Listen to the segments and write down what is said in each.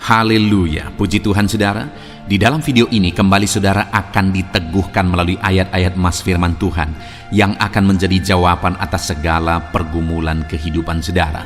Haleluya, puji Tuhan saudara. Di dalam video ini kembali saudara akan diteguhkan melalui ayat-ayat mas firman Tuhan yang akan menjadi jawaban atas segala pergumulan kehidupan saudara.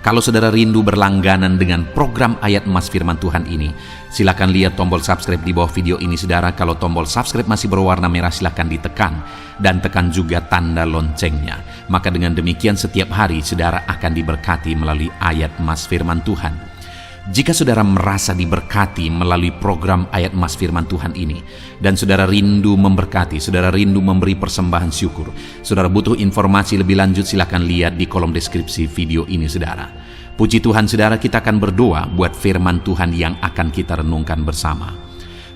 Kalau saudara rindu berlangganan dengan program ayat mas firman Tuhan ini, silakan lihat tombol subscribe di bawah video ini saudara. Kalau tombol subscribe masih berwarna merah, silakan ditekan dan tekan juga tanda loncengnya. Maka dengan demikian setiap hari saudara akan diberkati melalui ayat mas firman Tuhan. Jika saudara merasa diberkati melalui program ayat mas firman Tuhan ini, dan saudara rindu memberkati, saudara rindu memberi persembahan syukur, saudara butuh informasi lebih lanjut, silakan lihat di kolom deskripsi video ini saudara. Puji Tuhan saudara, kita akan berdoa buat firman Tuhan yang akan kita renungkan bersama.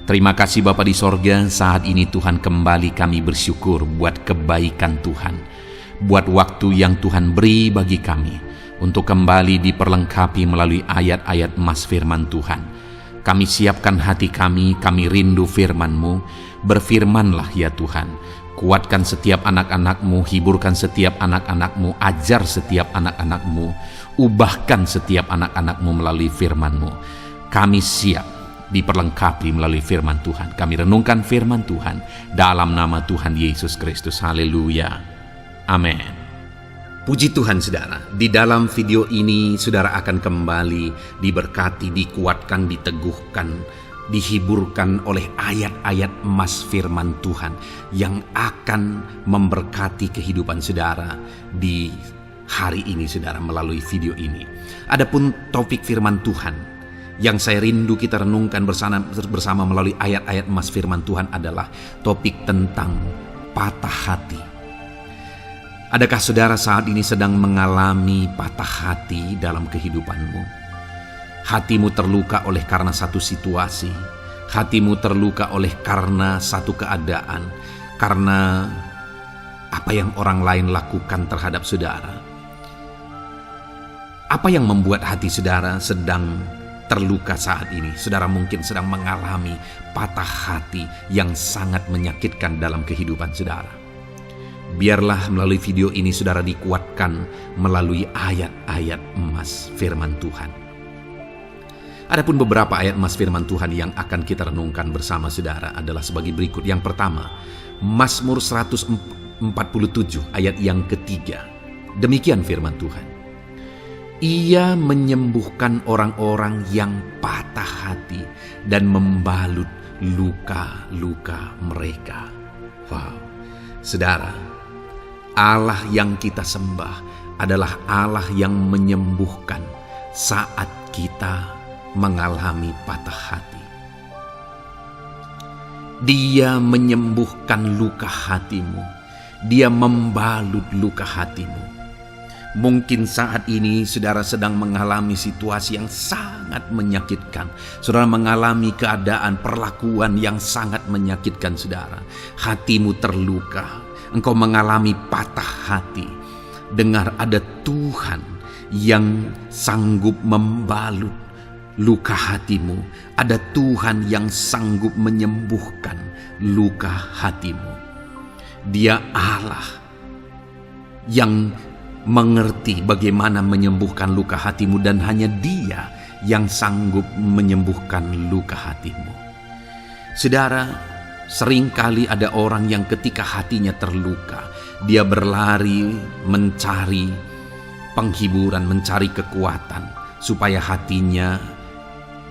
Terima kasih Bapa di sorga, saat ini Tuhan kembali kami bersyukur buat kebaikan Tuhan, buat waktu yang Tuhan beri bagi kami untuk kembali diperlengkapi melalui ayat-ayat mas firman Tuhan. Kami siapkan hati kami rindu firman-Mu. Berfirmanlah ya Tuhan, kuatkan setiap anak-anak-Mu, hiburkan setiap anak-anak-Mu, ajar setiap anak-anak-Mu, ubahkan setiap anak-anak-Mu melalui firman-Mu. Kami siap diperlengkapi melalui firman Tuhan. Kami renungkan firman Tuhan dalam nama Tuhan Yesus Kristus. Haleluya, amin. Puji Tuhan saudara, di dalam video ini saudara akan kembali diberkati, dikuatkan, diteguhkan, dihiburkan oleh ayat-ayat mas firman Tuhan yang akan memberkati kehidupan saudara di hari ini saudara melalui video ini. Adapun topik firman Tuhan yang saya rindu kita renungkan bersama melalui ayat-ayat mas firman Tuhan adalah topik tentang patah hati. Adakah saudara saat ini sedang mengalami patah hati dalam kehidupanmu? Hatimu terluka oleh karena satu situasi, hatimu terluka oleh karena satu keadaan, karena apa yang orang lain lakukan terhadap saudara. Apa yang membuat hati saudara sedang terluka saat ini? Saudara mungkin sedang mengalami patah hati yang sangat menyakitkan dalam kehidupan saudara. Biarlah melalui video ini saudara dikuatkan melalui ayat-ayat emas firman Tuhan. Adapun beberapa ayat emas firman Tuhan yang akan kita renungkan bersama saudara adalah sebagai berikut. Yang pertama, Mazmur 147 ayat yang ketiga. Demikian firman Tuhan. Ia menyembuhkan orang-orang yang patah hati dan membalut luka-luka mereka. Wow, saudara, Allah yang kita sembah adalah Allah yang menyembuhkan saat kita mengalami patah hati. Dia menyembuhkan luka hatimu. Dia membalut luka hatimu. Mungkin saat ini saudara sedang mengalami situasi yang sangat menyakitkan. Saudara mengalami keadaan perlakuan yang sangat menyakitkan saudara. Hatimu terluka. Engkau mengalami patah hati. Dengar, ada Tuhan yang sanggup membalut luka hatimu. Ada Tuhan yang sanggup menyembuhkan luka hatimu. Dia Allah yang mengerti bagaimana menyembuhkan luka hatimu, dan hanya Dia yang sanggup menyembuhkan luka hatimu. Saudara, seringkali ada orang yang ketika hatinya terluka, dia berlari mencari penghiburan, mencari kekuatan supaya hatinya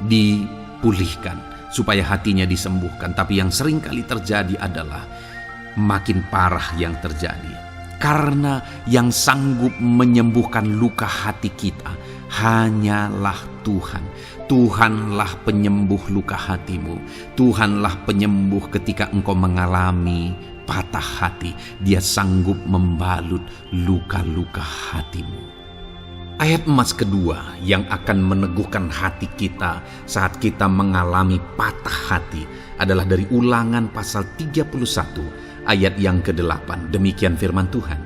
dipulihkan, supaya hatinya disembuhkan. Tapi yang seringkali terjadi adalah makin parah yang terjadi. Karena yang sanggup menyembuhkan luka hati kita hanyalah Tuhan. Tuhanlah penyembuh luka hatimu. Tuhanlah penyembuh ketika engkau mengalami patah hati. Dia sanggup membalut luka-luka hatimu. Ayat emas kedua yang akan meneguhkan hati kita saat kita mengalami patah hati adalah dari Ulangan pasal 31 ayat yang ke-8. Demikian firman Tuhan.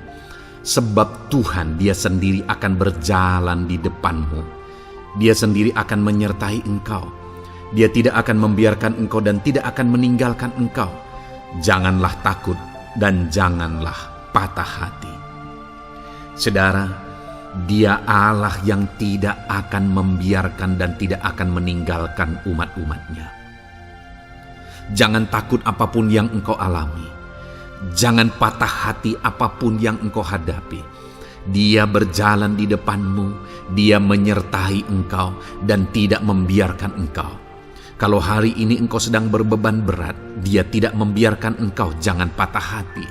Sebab Tuhan Dia sendiri akan berjalan di depanmu. Dia sendiri akan menyertai engkau. Dia tidak akan membiarkan engkau dan tidak akan meninggalkan engkau. Janganlah takut dan janganlah patah hati. Saudara, Dia Allah yang tidak akan membiarkan dan tidak akan meninggalkan umat-umatnya. Jangan takut apapun yang engkau alami. Jangan patah hati apapun yang engkau hadapi. Dia berjalan di depanmu, dia menyertai engkau dan tidak membiarkan engkau. Kalau hari ini engkau sedang berbeban berat, dia tidak membiarkan engkau, jangan patah hati.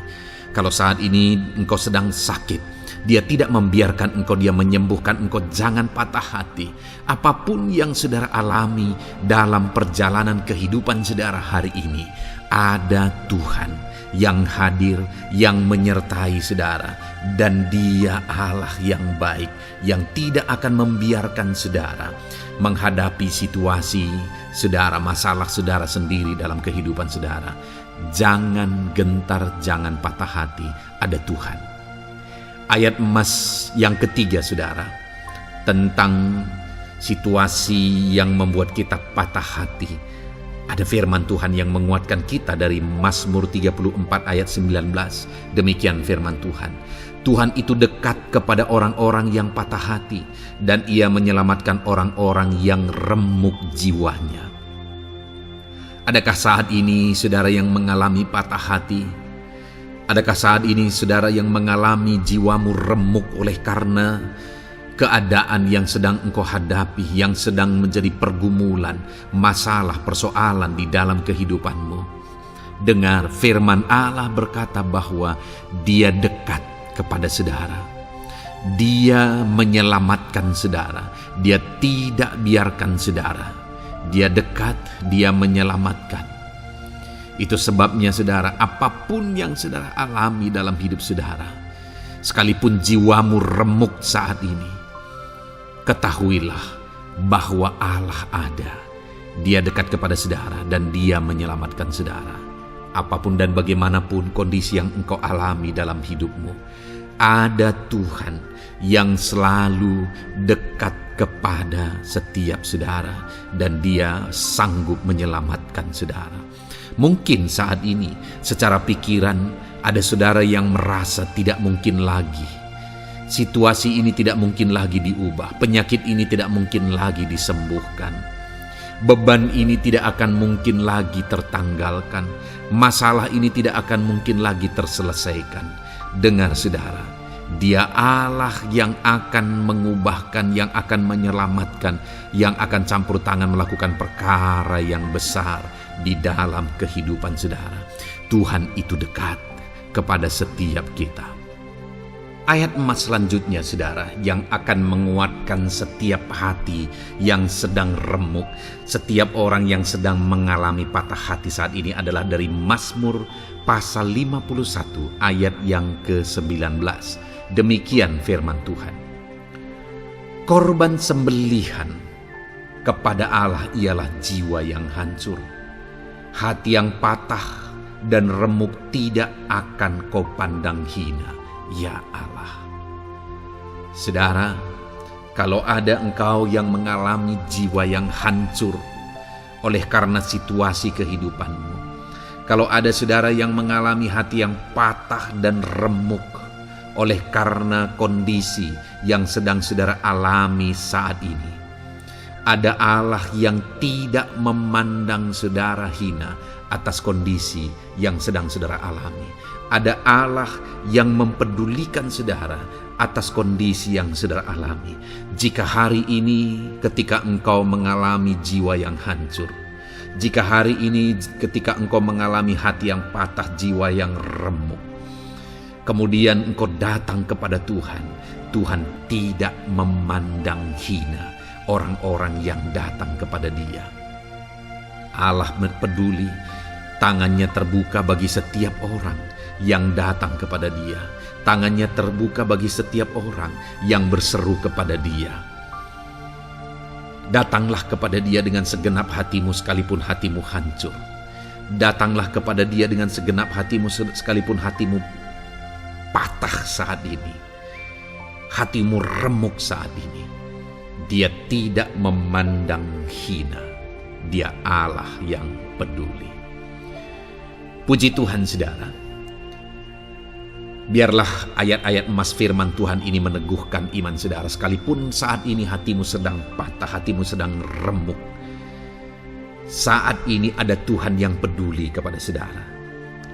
Kalau saat ini engkau sedang sakit, dia tidak membiarkan engkau, dia menyembuhkan engkau, jangan patah hati. Apapun yang saudara alami dalam perjalanan kehidupan saudara hari ini, ada Tuhan yang hadir, yang menyertai saudara. Dan dia Allah yang baik, yang tidak akan membiarkan saudara menghadapi situasi saudara, masalah saudara sendiri dalam kehidupan saudara. Jangan gentar, jangan patah hati, ada Tuhan. Ayat emas yang ketiga saudara, tentang situasi yang membuat kita patah hati. Ada firman Tuhan yang menguatkan kita dari Mazmur 34 ayat 19. Demikian firman Tuhan. Tuhan itu dekat kepada orang-orang yang patah hati, dan ia menyelamatkan orang-orang yang remuk jiwanya. Adakah saat ini saudara yang mengalami patah hati? Adakah saat ini saudara yang mengalami jiwamu remuk oleh karena keadaan yang sedang engkau hadapi, yang sedang menjadi pergumulan, masalah, persoalan di dalam kehidupanmu? Dengar, firman Allah berkata bahwa dia dekat kepada saudara. Dia menyelamatkan saudara. Dia tidak biarkan saudara. Dia dekat, dia menyelamatkan. Itu sebabnya saudara, apapun yang saudara alami dalam hidup saudara, sekalipun jiwamu remuk saat ini, ketahuilah bahwa Allah ada. Dia dekat kepada saudara dan dia menyelamatkan saudara. Apapun dan bagaimanapun kondisi yang engkau alami dalam hidupmu, ada Tuhan yang selalu dekat kepada setiap saudara dan dia sanggup menyelamatkan saudara. Mungkin saat ini secara pikiran ada saudara yang merasa tidak mungkin lagi. Situasi ini tidak mungkin lagi diubah. Penyakit ini tidak mungkin lagi disembuhkan. Beban ini tidak akan mungkin lagi tertanggalkan. Masalah ini tidak akan mungkin lagi terselesaikan. Dengar saudara, dia Allah yang akan mengubahkan, yang akan menyelamatkan, yang akan campur tangan melakukan perkara yang besar di dalam kehidupan saudara. Tuhan itu dekat kepada setiap kita. Ayat emas selanjutnya saudara, yang akan menguatkan setiap hati yang sedang remuk, setiap orang yang sedang mengalami patah hati saat ini adalah dari Mazmur pasal 51 ayat yang ke-19. Demikian firman Tuhan. Korban sembelihan kepada Allah ialah jiwa yang hancur. Hati yang patah dan remuk tidak akan kau pandang hina, ya Allah. Saudara, kalau ada engkau yang mengalami jiwa yang hancur oleh karena situasi kehidupanmu, kalau ada saudara yang mengalami hati yang patah dan remuk oleh karena kondisi yang sedang saudara alami saat ini, ada Allah yang tidak memandang saudara hina atas kondisi yang sedang saudara alami. Ada Allah yang mempedulikan saudara atas kondisi yang saudara alami. Jika hari ini ketika engkau mengalami jiwa yang hancur, jika hari ini ketika engkau mengalami hati yang patah, jiwa yang remuk, kemudian engkau datang kepada Tuhan, Tuhan tidak memandang hina orang-orang yang datang kepada Dia. Allah peduli, tangannya terbuka bagi setiap orang yang datang kepada Dia. Tangannya terbuka bagi setiap orang yang berseru kepada Dia. Datanglah kepada Dia dengan segenap hatimu sekalipun hatimu hancur. Datanglah kepada Dia dengan segenap hatimu sekalipun hatimu patah saat ini. Hatimu remuk saat ini. Dia tidak memandang hina. Dia Allah yang peduli. Puji Tuhan saudara. Biarlah ayat-ayat emas firman Tuhan ini meneguhkan iman saudara, sekalipun saat ini hatimu sedang patah, hatimu sedang remuk. Saat ini ada Tuhan yang peduli kepada saudara.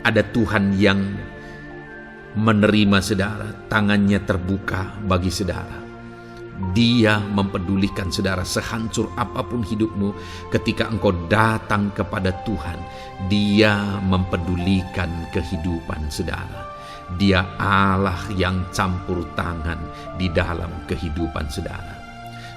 Ada Tuhan yang menerima saudara, tangannya terbuka bagi saudara. Dia mempedulikan saudara sehancur apapun hidupmu. Ketika engkau datang kepada Tuhan, Dia mempedulikan kehidupan saudara. Dia Allah yang campur tangan di dalam kehidupan saudara.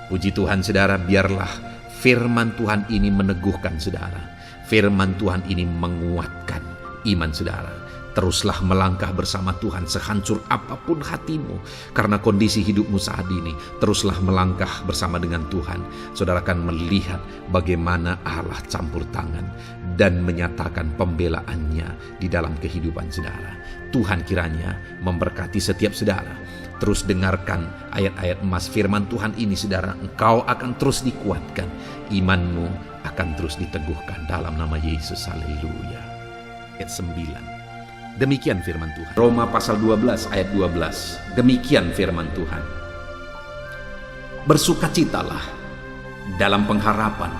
Puji Tuhan saudara, biarlah firman Tuhan ini meneguhkan saudara. Firman Tuhan ini menguatkan iman saudara. Teruslah melangkah bersama Tuhan sehancur apapun hatimu. Karena kondisi hidupmu saat ini, teruslah melangkah bersama dengan Tuhan. Saudara akan melihat bagaimana Allah campur tangan dan menyatakan pembelaannya di dalam kehidupan saudara. Tuhan kiranya memberkati setiap saudara. Terus dengarkan ayat-ayat emas firman Tuhan ini saudara. Engkau akan terus dikuatkan. Imanmu akan terus diteguhkan dalam nama Yesus. Haleluya. Ayat 9. Demikian firman Tuhan. Roma pasal 12 ayat 12. Demikian firman Tuhan. Bersukacitalah dalam pengharapan,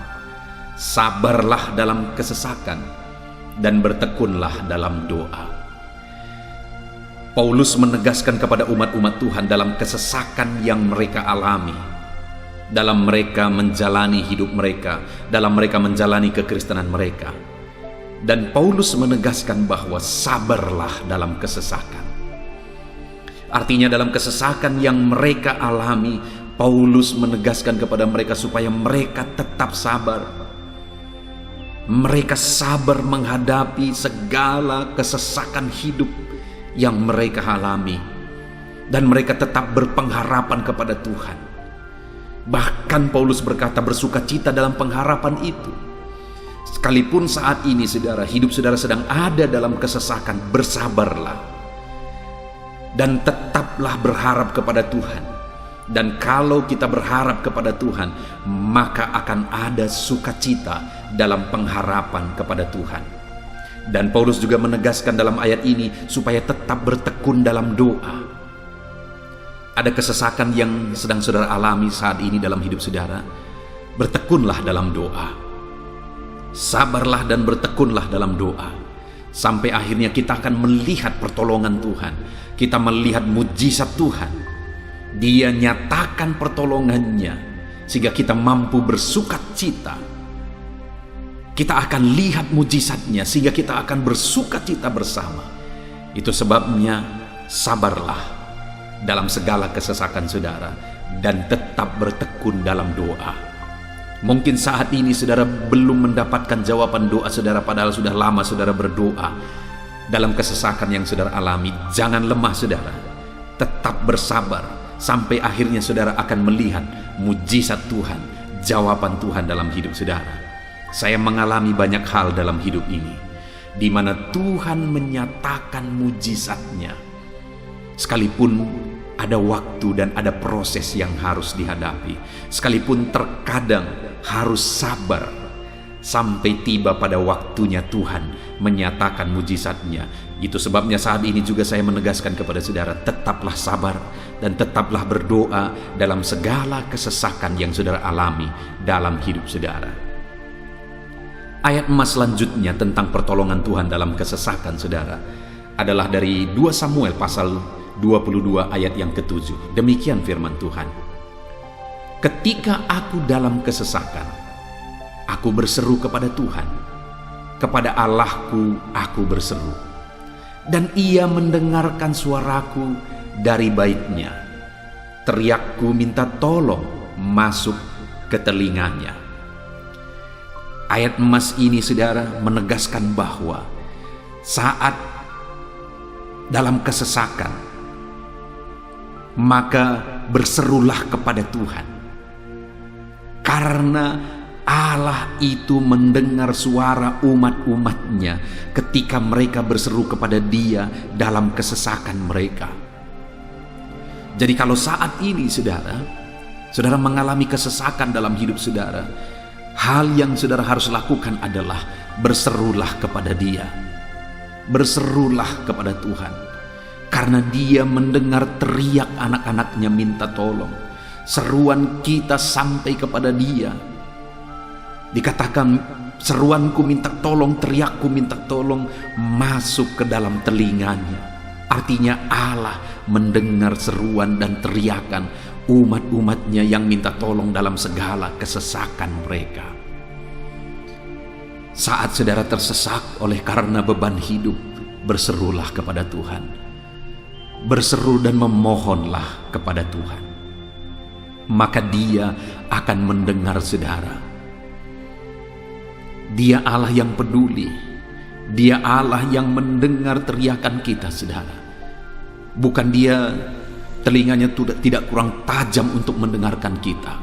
sabarlah dalam kesesakan, dan bertekunlah dalam doa. Paulus menegaskan kepada umat-umat Tuhan dalam kesesakan yang mereka alami, dalam mereka menjalani hidup mereka, dalam mereka menjalani kekristenan mereka. Dan Paulus menegaskan bahwa sabarlah dalam kesesakan. Artinya dalam kesesakan yang mereka alami, Paulus menegaskan kepada mereka supaya mereka tetap sabar. Mereka sabar menghadapi segala kesesakan hidup yang mereka alami. Dan mereka tetap berpengharapan kepada Tuhan. Bahkan Paulus berkata bersukacita dalam pengharapan itu. Sekalipun saat ini saudara, hidup saudara sedang ada dalam kesesakan, bersabarlah. Dan tetaplah berharap kepada Tuhan. Dan kalau kita berharap kepada Tuhan, maka akan ada sukacita dalam pengharapan kepada Tuhan. Dan Paulus juga menegaskan dalam ayat ini supaya tetap bertekun dalam doa. Ada kesesakan yang sedang saudara alami saat ini dalam hidup saudara. Bertekunlah dalam doa. Sabarlah dan bertekunlah dalam doa. Sampai akhirnya kita akan melihat pertolongan Tuhan. Kita melihat mujizat Tuhan. Dia nyatakan pertolongannya sehingga kita mampu bersukacita. Kita akan lihat mujizatnya sehingga kita akan bersukacita bersama. Itu sebabnya sabarlah dalam segala kesesakan saudara dan tetap bertekun dalam doa. Mungkin saat ini saudara belum mendapatkan jawaban doa saudara, padahal sudah lama saudara berdoa. Dalam kesesakan yang saudara alami, jangan lemah saudara. Tetap bersabar sampai akhirnya saudara akan melihat mujizat Tuhan, jawaban Tuhan dalam hidup saudara. Saya mengalami banyak hal dalam hidup ini, di mana Tuhan menyatakan mujizatnya. Sekalipun ada waktu dan ada proses yang harus dihadapi, sekalipun terkadang harus sabar sampai tiba pada waktunya Tuhan menyatakan mujizatnya. Itu sebabnya saat ini juga saya menegaskan kepada saudara, tetaplah sabar dan tetaplah berdoa dalam segala kesesakan yang saudara alami dalam hidup saudara. Ayat emas selanjutnya tentang pertolongan Tuhan dalam kesesakan saudara adalah dari 2 Samuel pasal 22 ayat yang ke-7. Demikian firman Tuhan. Ketika aku dalam kesesakan, aku berseru kepada Tuhan. Kepada Allahku aku berseru. Dan Ia mendengarkan suaraku dari baitnya. Teriakku minta tolong masuk ke telinganya. Ayat emas ini saudara menegaskan bahwa saat dalam kesesakan, maka berserulah kepada Tuhan. Karena Allah itu mendengar suara umat-umatnya ketika mereka berseru kepada Dia dalam kesesakan mereka. Jadi kalau saat ini saudara mengalami kesesakan dalam hidup saudara, hal yang saudara harus lakukan adalah berserulah kepada Dia. Berserulah kepada Tuhan. karena Dia mendengar teriak anak-anaknya minta tolong. Seruan kita sampai kepada Dia. Dikatakan, seruanku minta tolong, teriakku minta tolong masuk ke dalam telinganya. Artinya Allah mendengar seruan dan teriakan umat-umatnya yang minta tolong dalam segala kesesakan mereka. Saat saudara tersesak oleh karena beban hidup, berserulah kepada Tuhan. Berseru dan memohonlah kepada Tuhan. Maka Dia akan mendengar saudara. Dia Allah yang peduli. Dia Allah yang mendengar teriakan kita, saudara. Bukan Dia telinganya tidak kurang tajam untuk mendengarkan kita.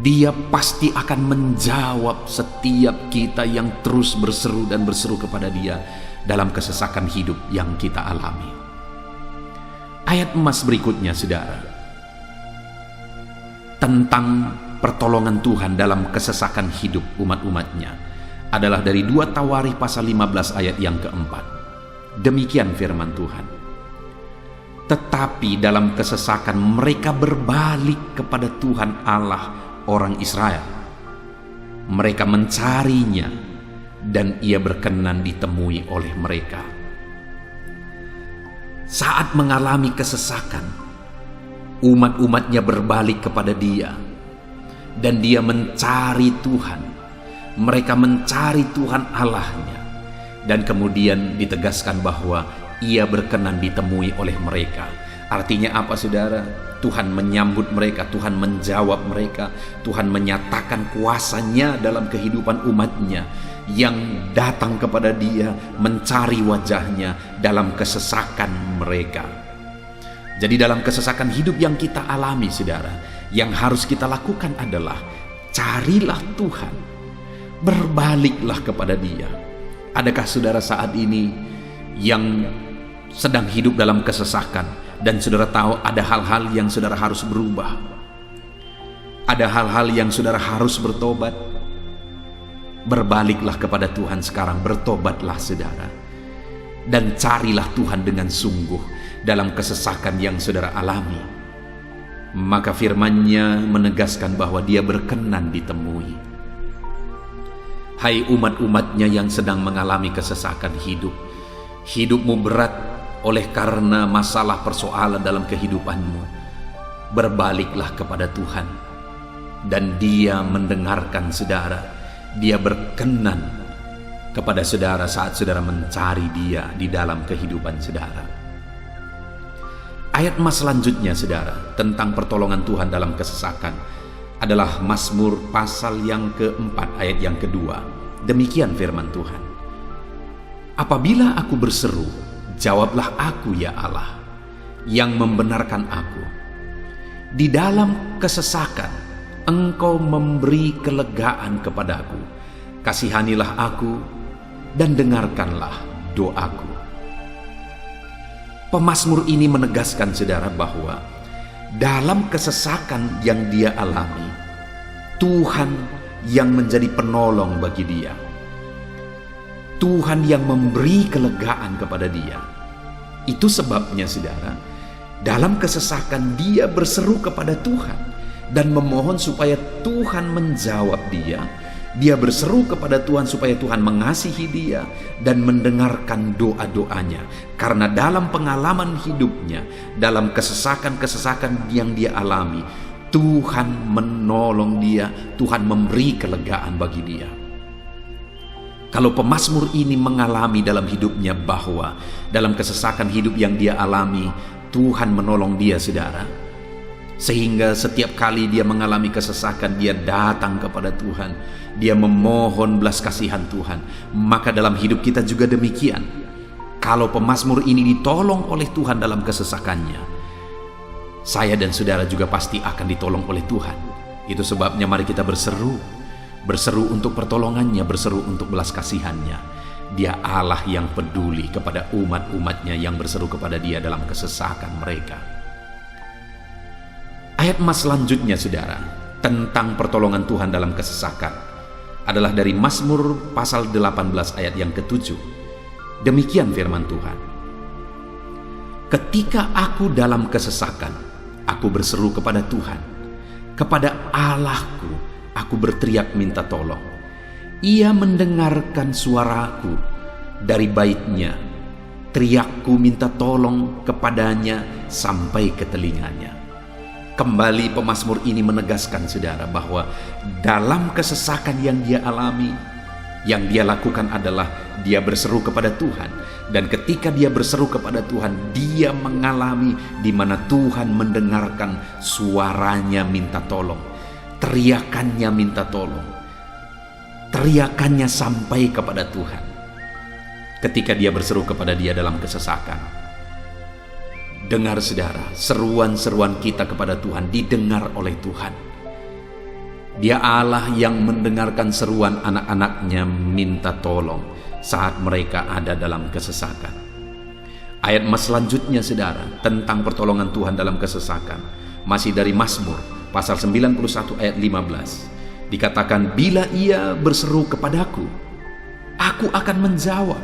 Dia pasti akan menjawab setiap kita yang terus berseru dan berseru kepada Dia dalam kesesakan hidup yang kita alami. Ayat emas berikutnya, saudara, tentang pertolongan Tuhan dalam kesesakan hidup umat-umatnya adalah dari 2 Tawarikh pasal 15 ayat yang keempat. Demikian firman Tuhan. Tetapi dalam kesesakan mereka berbalik kepada Tuhan Allah orang Israel. Mereka mencarinya dan Ia berkenan ditemui oleh mereka. Saat mengalami kesesakan, umat-umatnya berbalik kepada Dia dan Dia mencari Tuhan. Mereka mencari Tuhan Allahnya, dan kemudian ditegaskan bahwa Ia berkenan ditemui oleh mereka. Artinya apa, saudara? Tuhan menyambut mereka, Tuhan menjawab mereka, Tuhan menyatakan kuasa-Nya dalam kehidupan umatnya yang datang kepada Dia, mencari wajah-Nya dalam kesesakan mereka. Jadi dalam kesesakan hidup yang kita alami, saudara, yang harus kita lakukan adalah carilah Tuhan. Berbaliklah kepada Dia. Adakah saudara saat ini yang sedang hidup dalam kesesakan dan saudara tahu ada hal-hal yang saudara harus berubah? Ada hal-hal yang saudara harus bertobat? Berbaliklah kepada Tuhan sekarang, bertobatlah saudara. Dan carilah Tuhan dengan sungguh dalam kesesakan yang saudara alami. Maka firman-Nya menegaskan bahwa Dia berkenan ditemui. Hai umat-umatnya yang sedang mengalami kesesakan hidup, hidupmu berat oleh karena masalah persoalan dalam kehidupanmu. Berbaliklah kepada Tuhan, dan Dia mendengarkan saudara. Dia berkenan kepada saudara saat saudara mencari Dia di dalam kehidupan saudara. Ayat emas selanjutnya, saudara, tentang pertolongan Tuhan dalam kesesakan adalah Mazmur pasal yang keempat ayat yang kedua. Demikian firman Tuhan. Apabila aku berseru, jawablah aku ya Allah, yang membenarkan aku. Di dalam kesesakan, Engkau memberi kelegaan kepadaku. Kasihanilah aku dan dengarkanlah doaku. Pemazmur ini menegaskan saudara bahwa dalam kesesakan yang dia alami, Tuhan yang menjadi penolong bagi dia. Tuhan yang memberi kelegaan kepada dia. Itu sebabnya saudara, dalam kesesakan dia berseru kepada Tuhan dan memohon supaya Tuhan menjawab dia. Dia berseru kepada Tuhan supaya Tuhan mengasihi dia dan mendengarkan doa-doanya. Karena dalam pengalaman hidupnya, dalam kesesakan-kesesakan yang dia alami, Tuhan menolong dia, Tuhan memberi kelegaan bagi dia. Kalau pemazmur ini mengalami dalam hidupnya bahwa dalam kesesakan hidup yang dia alami, Tuhan menolong dia, saudara. Sehingga setiap kali dia mengalami kesesakan, dia datang kepada Tuhan, dia memohon belas kasihan Tuhan. Maka dalam hidup kita juga demikian. Kalau pemazmur ini ditolong oleh Tuhan dalam kesesakannya, saya dan saudara juga pasti akan ditolong oleh Tuhan. Itu sebabnya mari kita berseru untuk pertolongannya, berseru untuk belas kasihannya. Dia Allah yang peduli kepada umat-umatnya yang berseru kepada dia dalam kesesakan mereka. Ayat emas selanjutnya, saudara, tentang pertolongan Tuhan dalam kesesakan adalah dari Mazmur pasal 18 ayat yang ke-7. Demikian firman Tuhan. Ketika aku dalam kesesakan, aku berseru kepada Tuhan. Kepada Allahku, aku berteriak minta tolong. Ia mendengarkan suaraku dari baitnya. Teriakku minta tolong kepadanya sampai ke telinganya. Kembali pemazmur ini menegaskan saudara bahwa dalam kesesakan yang dia alami, yang dia lakukan adalah dia berseru kepada Tuhan. Dan ketika dia berseru kepada Tuhan, dia mengalami di mana Tuhan mendengarkan suaranya minta tolong, teriakannya minta tolong, teriakannya sampai kepada Tuhan. Ketika dia berseru kepada dia dalam kesesakan, dengar saudara, seruan-seruan kita kepada Tuhan didengar oleh Tuhan. Dia Allah yang mendengarkan seruan anak-anaknya minta tolong saat mereka ada dalam kesesakan. Ayat selanjutnya saudara, tentang pertolongan Tuhan dalam kesesakan, masih dari Mazmur pasal 91 ayat 15. Dikatakan, bila ia berseru kepadaku, aku akan menjawab.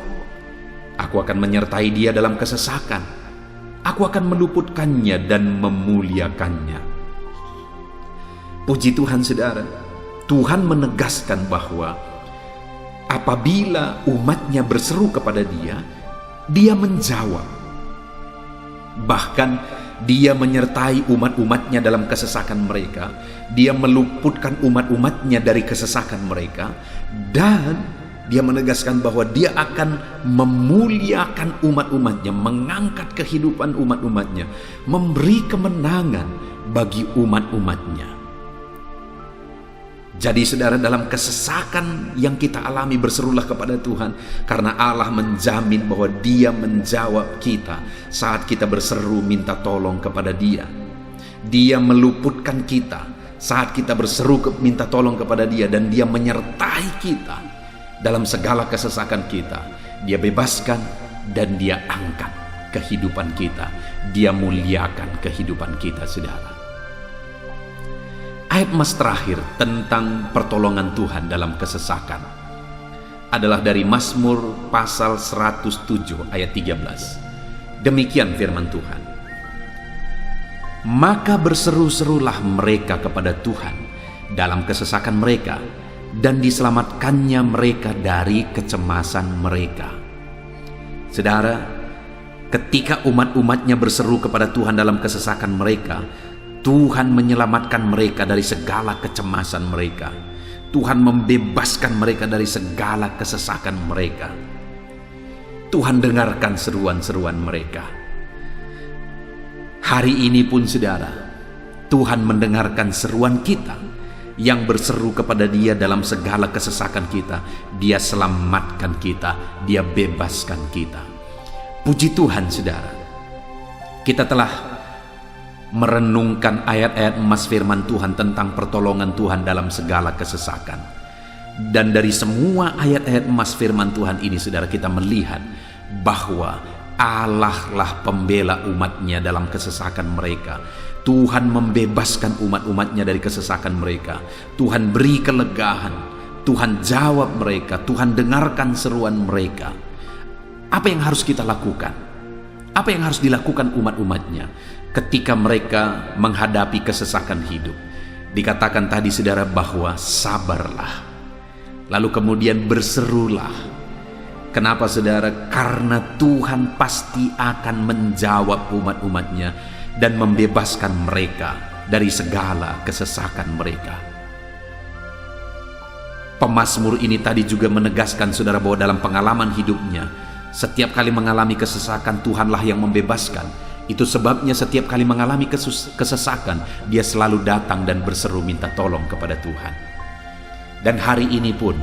Aku akan menyertai dia dalam kesesakan. Aku akan meluputkannya dan memuliakannya. Puji Tuhan saudara, Tuhan menegaskan bahwa apabila umatnya berseru kepada dia, dia menjawab. Bahkan dia menyertai umat-umatnya dalam kesesakan mereka. Dia meluputkan umat-umatnya dari kesesakan mereka. Dan dia menegaskan bahwa dia akan memuliakan umat-umatnya, mengangkat kehidupan umat-umatnya, memberi kemenangan bagi umat-umatnya. Jadi saudara, dalam kesesakan yang kita alami, berserulah kepada Tuhan, karena Allah menjamin bahwa dia menjawab kita saat kita berseru minta tolong kepada dia. Dia meluputkan kita saat kita berseru minta tolong kepada dia, dan dia menyertai kita dalam segala kesesakan kita. Dia bebaskan dan dia angkat kehidupan kita. Dia muliakan kehidupan kita saudara. Ayat terakhir tentang pertolongan Tuhan dalam kesesakan adalah dari Mazmur pasal 107 ayat 13. Demikian firman Tuhan. Maka berseru-serulah mereka kepada Tuhan dalam kesesakan mereka, dan diselamatkannya mereka dari kecemasan mereka. Saudara, ketika umat-umatnya berseru kepada Tuhan dalam kesesakan mereka, Tuhan menyelamatkan mereka dari segala kecemasan mereka. Tuhan membebaskan mereka dari segala kesesakan mereka. Tuhan dengarkan seruan-seruan mereka. Hari ini pun saudara, Tuhan mendengarkan seruan kita yang berseru kepada dia dalam segala kesesakan kita. Dia selamatkan kita, dia bebaskan kita. Puji Tuhan saudara, kita telah merenungkan ayat-ayat emas firman Tuhan tentang pertolongan Tuhan dalam segala kesesakan. Dan dari semua ayat-ayat emas firman Tuhan ini saudara, kita melihat bahwa Allah lah pembela umatnya dalam kesesakan mereka. Tuhan membebaskan umat-umatnya dari kesesakan mereka. Tuhan beri kelegaan, Tuhan jawab mereka, Tuhan dengarkan seruan mereka. Apa yang harus kita lakukan? Apa yang harus dilakukan umat-umatnya ketika mereka menghadapi kesesakan hidup? Dikatakan tadi saudara bahwa sabarlah, lalu kemudian berserulah. Kenapa saudara? Karena Tuhan pasti akan menjawab umat-umatnya dan membebaskan mereka dari segala kesesakan mereka. Pemazmur ini tadi juga menegaskan saudara bahwa dalam pengalaman hidupnya, setiap kali mengalami kesesakan, Tuhanlah yang membebaskan. Itu sebabnya setiap kali mengalami kesesakan, dia selalu datang dan berseru minta tolong kepada Tuhan. Dan hari ini pun,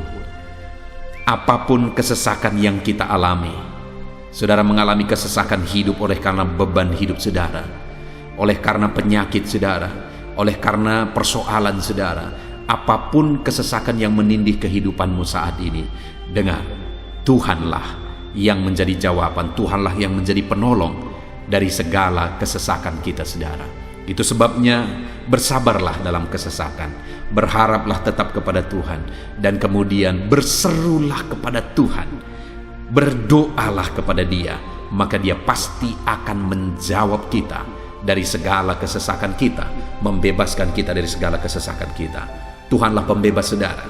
apapun kesesakan yang kita alami, saudara mengalami kesesakan hidup oleh karena beban hidup saudara, oleh karena penyakit saudara, oleh karena persoalan saudara, apapun kesesakan yang menindih kehidupanmu saat ini, dengar, Tuhanlah yang menjadi jawaban, Tuhanlah yang menjadi penolong dari segala kesesakan kita saudara. Itu sebabnya bersabarlah dalam kesesakan, berharaplah tetap kepada Tuhan, dan kemudian berserulah kepada Tuhan, berdoalah kepada Dia, maka Dia pasti akan menjawab kita dari segala kesesakan kita, membebaskan kita dari segala kesesakan kita. Tuhanlah pembebas saudara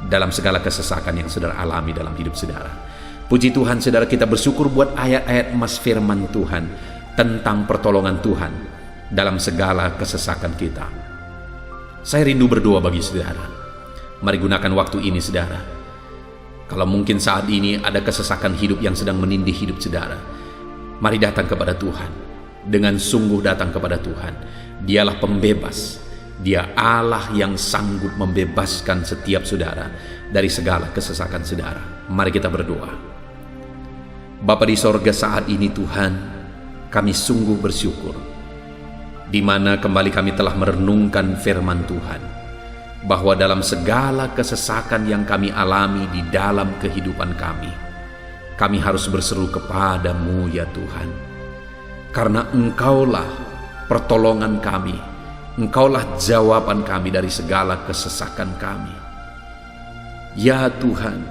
dalam segala kesesakan yang saudara alami dalam hidup saudara. Puji Tuhan saudara, kita bersyukur buat ayat-ayat emas firman Tuhan tentang pertolongan Tuhan dalam segala kesesakan kita. Saya rindu berdoa bagi saudara. Mari gunakan waktu ini saudara. Kalau mungkin saat ini ada kesesakan hidup yang sedang menindih hidup saudara, mari datang kepada Tuhan. Dengan sungguh datang kepada Tuhan. Dialah pembebas. Dia Allah yang sanggup membebaskan setiap saudara dari segala kesesakan saudara. Mari kita berdoa. Bapa di sorga, saat ini Tuhan, kami sungguh bersyukur di mana kembali kami telah merenungkan firman Tuhan, bahwa dalam segala kesesakan yang kami alami di dalam kehidupan kami harus berseru kepadamu ya Tuhan, karena Engkaulah pertolongan kami, Engkaulah jawaban kami dari segala kesesakan kami. Ya Tuhan,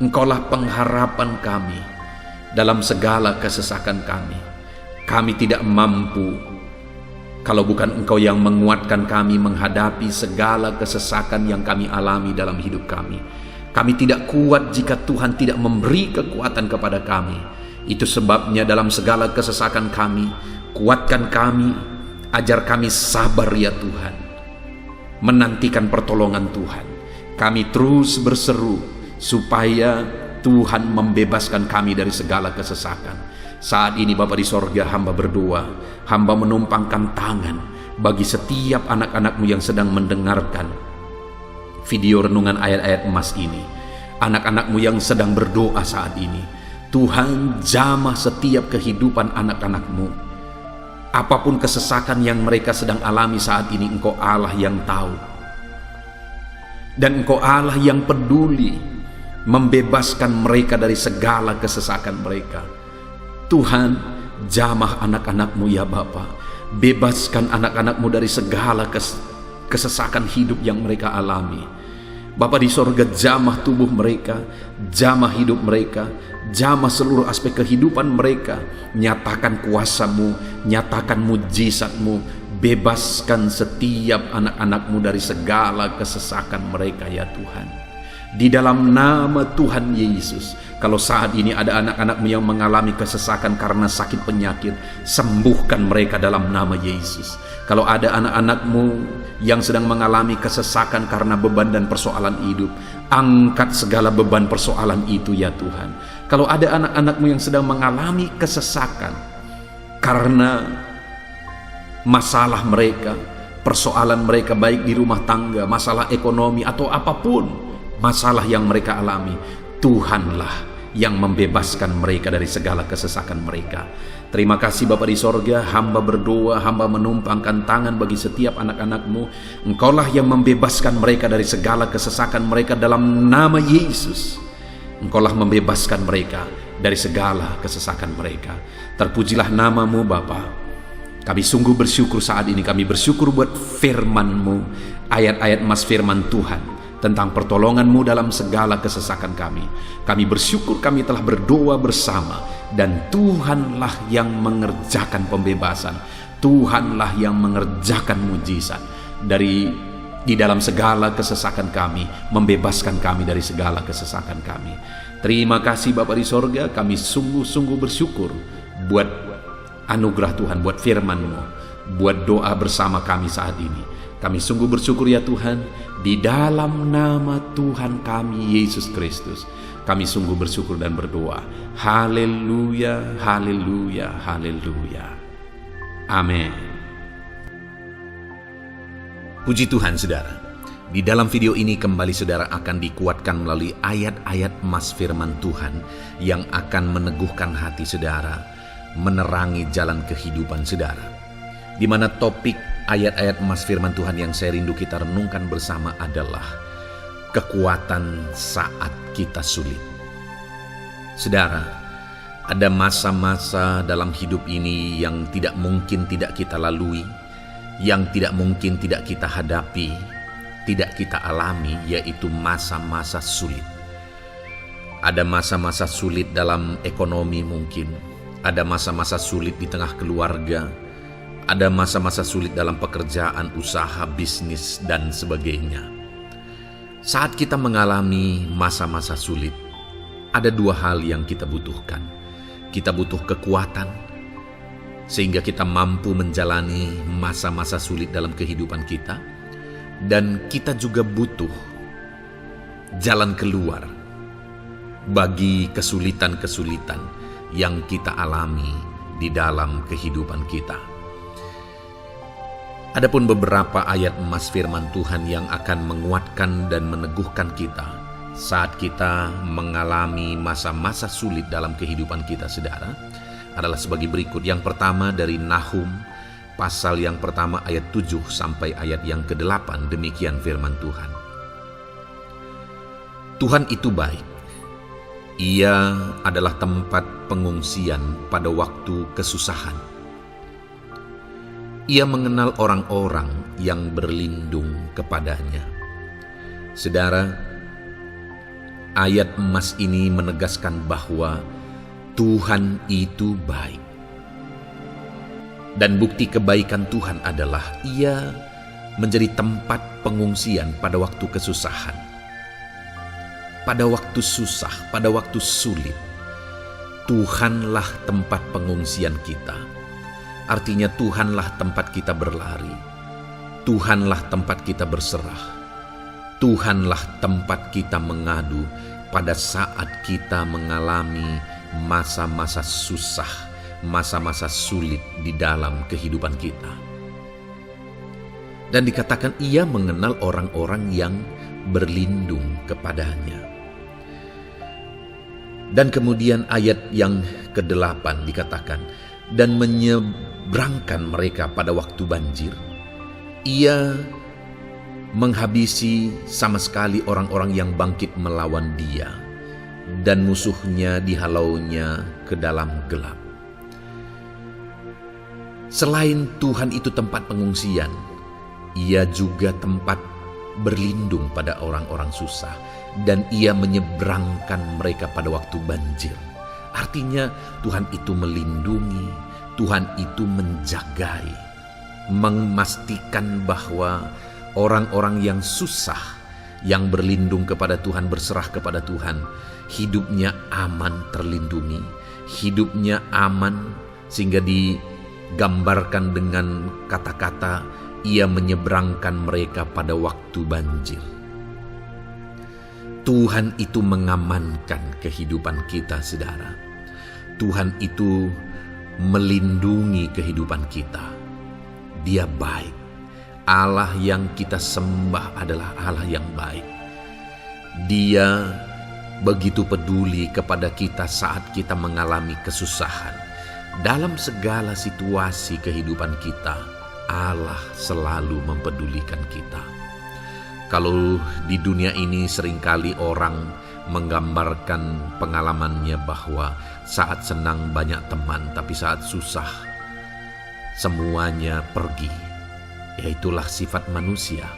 Engkaulah pengharapan kami dalam segala kesesakan kami. Kami tidak mampu kalau bukan Engkau yang menguatkan kami menghadapi segala kesesakan yang kami alami dalam hidup kami. Kami tidak kuat jika Tuhan tidak memberi kekuatan kepada kami. Itu sebabnya dalam segala kesesakan kami, kuatkan kami, ajar kami sabar ya Tuhan, menantikan pertolongan Tuhan. Kami terus berseru supaya Tuhan membebaskan kami dari segala kesesakan. Saat ini Bapa di sorga, hamba berdoa, hamba menumpangkan tangan bagi setiap anak-anak-Mu yang sedang mendengarkan video renungan ayat-ayat emas ini. Anak-anak-Mu yang sedang berdoa saat ini, Tuhan jamah setiap kehidupan anak-anak-Mu. Apapun kesesakan yang mereka sedang alami saat ini, Engkau Allah yang tahu. Dan Engkau Allah yang peduli membebaskan mereka dari segala kesesakan mereka. Tuhan, jamah anak-anak-Mu ya Bapa. Bebaskan anak-anak-Mu dari segala kesesakan hidup yang mereka alami. Bapa di sorga, jamah tubuh mereka, jamah hidup mereka, jamah seluruh aspek kehidupan mereka. Nyatakan kuasa-Mu, nyatakan mujizat-Mu. Bebaskan setiap anak-anak-Mu dari segala kesesakan mereka ya Tuhan. Di dalam nama Tuhan Yesus, kalau saat ini ada anak-anak-Mu yang mengalami kesesakan karena sakit penyakit, sembuhkan mereka dalam nama Yesus. Kalau ada anak-anak-Mu yang sedang mengalami kesesakan karena beban dan persoalan hidup, angkat segala beban persoalan itu ya Tuhan. Kalau ada anak-anak-Mu yang sedang mengalami kesesakan karena masalah mereka, persoalan mereka baik di rumah tangga, masalah ekonomi atau apapun masalah yang mereka alami, Tuhanlah yang membebaskan mereka dari segala kesesakan mereka. Terima kasih Bapa di sorga, hamba berdoa, hamba menumpangkan tangan bagi setiap anak-anak-Mu. Engkaulah yang membebaskan mereka dari segala kesesakan mereka dalam nama Yesus. Engkaulah membebaskan mereka dari segala kesesakan mereka. Terpujilah nama-Mu Bapa. Kami sungguh bersyukur saat ini, kami bersyukur buat firman-Mu, ayat-ayat emas firman Tuhan tentang pertolongan-Mu dalam segala kesesakan kami. Kami bersyukur kami telah berdoa bersama, dan Tuhanlah yang mengerjakan pembebasan. Tuhanlah yang mengerjakan mujizat di dalam segala kesesakan kami, membebaskan kami dari segala kesesakan kami. Terima kasih Bapa di sorga, kami sungguh-sungguh bersyukur buat anugerah Tuhan, buat firman-Mu, buat doa bersama kami saat ini. Kami sungguh bersyukur ya Tuhan, di dalam nama Tuhan kami Yesus Kristus, kami sungguh bersyukur dan berdoa. Haleluya, haleluya, haleluya. Amin. Puji Tuhan saudara, di dalam video ini kembali saudara akan dikuatkan melalui ayat-ayat emas firman Tuhan yang akan meneguhkan hati saudara, menerangi jalan kehidupan saudara. Di mana topik ayat-ayat emas firman Tuhan yang saya rindu kita renungkan bersama adalah kekuatan saat kita sulit. Saudara, ada masa-masa dalam hidup ini yang tidak mungkin tidak kita lalui, yang tidak mungkin tidak kita hadapi, tidak kita alami, yaitu masa-masa sulit. Ada masa-masa sulit dalam ekonomi mungkin, Ada masa-masa sulit di tengah keluarga, ada masa-masa sulit dalam pekerjaan, usaha, bisnis, dan sebagainya. Saat kita mengalami masa-masa sulit, ada dua hal yang kita butuhkan. Kita butuh kekuatan, sehingga kita mampu menjalani masa-masa sulit dalam kehidupan kita. Dan kita juga butuh jalan keluar bagi kesulitan-kesulitan yang kita alami di dalam kehidupan kita. Adapun beberapa ayat emas firman Tuhan yang akan menguatkan dan meneguhkan kita saat kita mengalami masa-masa sulit dalam kehidupan kita, saudara, adalah sebagai berikut. Yang pertama dari Nahum pasal yang pertama ayat 7 sampai ayat yang ke-8. Demikian firman Tuhan. Tuhan itu baik. Ia adalah tempat pengungsian pada waktu kesusahan. Ia mengenal orang-orang yang berlindung kepadanya. Saudara, ayat emas ini menegaskan bahwa Tuhan itu baik. Dan bukti kebaikan Tuhan adalah Ia menjadi tempat pengungsian pada waktu kesusahan. Pada waktu susah, pada waktu sulit, Tuhanlah tempat pengungsian kita. Artinya Tuhanlah tempat kita berlari, Tuhanlah tempat kita berserah, Tuhanlah tempat kita mengadu pada saat kita mengalami masa-masa susah, masa-masa sulit di dalam kehidupan kita. Dan dikatakan Ia mengenal orang-orang yang berlindung kepadanya. Dan kemudian ayat yang ke-8 dikatakan, dan menyeberangkan mereka pada waktu banjir. Ia menghabisi sama sekali orang-orang yang bangkit melawan Dia, dan musuhnya dihalaunya ke dalam gelap. Selain Tuhan itu tempat pengungsian, Ia juga tempat berlindung pada orang-orang susah, dan Ia menyeberangkan mereka pada waktu banjir. Artinya Tuhan itu melindungi, Tuhan itu menjagai, memastikan bahwa orang-orang yang susah, yang berlindung kepada Tuhan, berserah kepada Tuhan, hidupnya aman, terlindungi, hidupnya aman, sehingga digambarkan dengan kata-kata Ia menyeberangkan mereka pada waktu banjir. Tuhan itu mengamankan kehidupan kita, saudara. Tuhan itu melindungi kehidupan kita. Dia baik. Allah yang kita sembah adalah Allah yang baik. Dia begitu peduli kepada kita saat kita mengalami kesusahan. Dalam segala situasi kehidupan kita, Allah selalu mempedulikan kita. Kalau di dunia ini seringkali orang menggambarkan pengalamannya bahwa saat senang banyak teman, tapi saat susah semuanya pergi. Ya, itulah sifat manusia.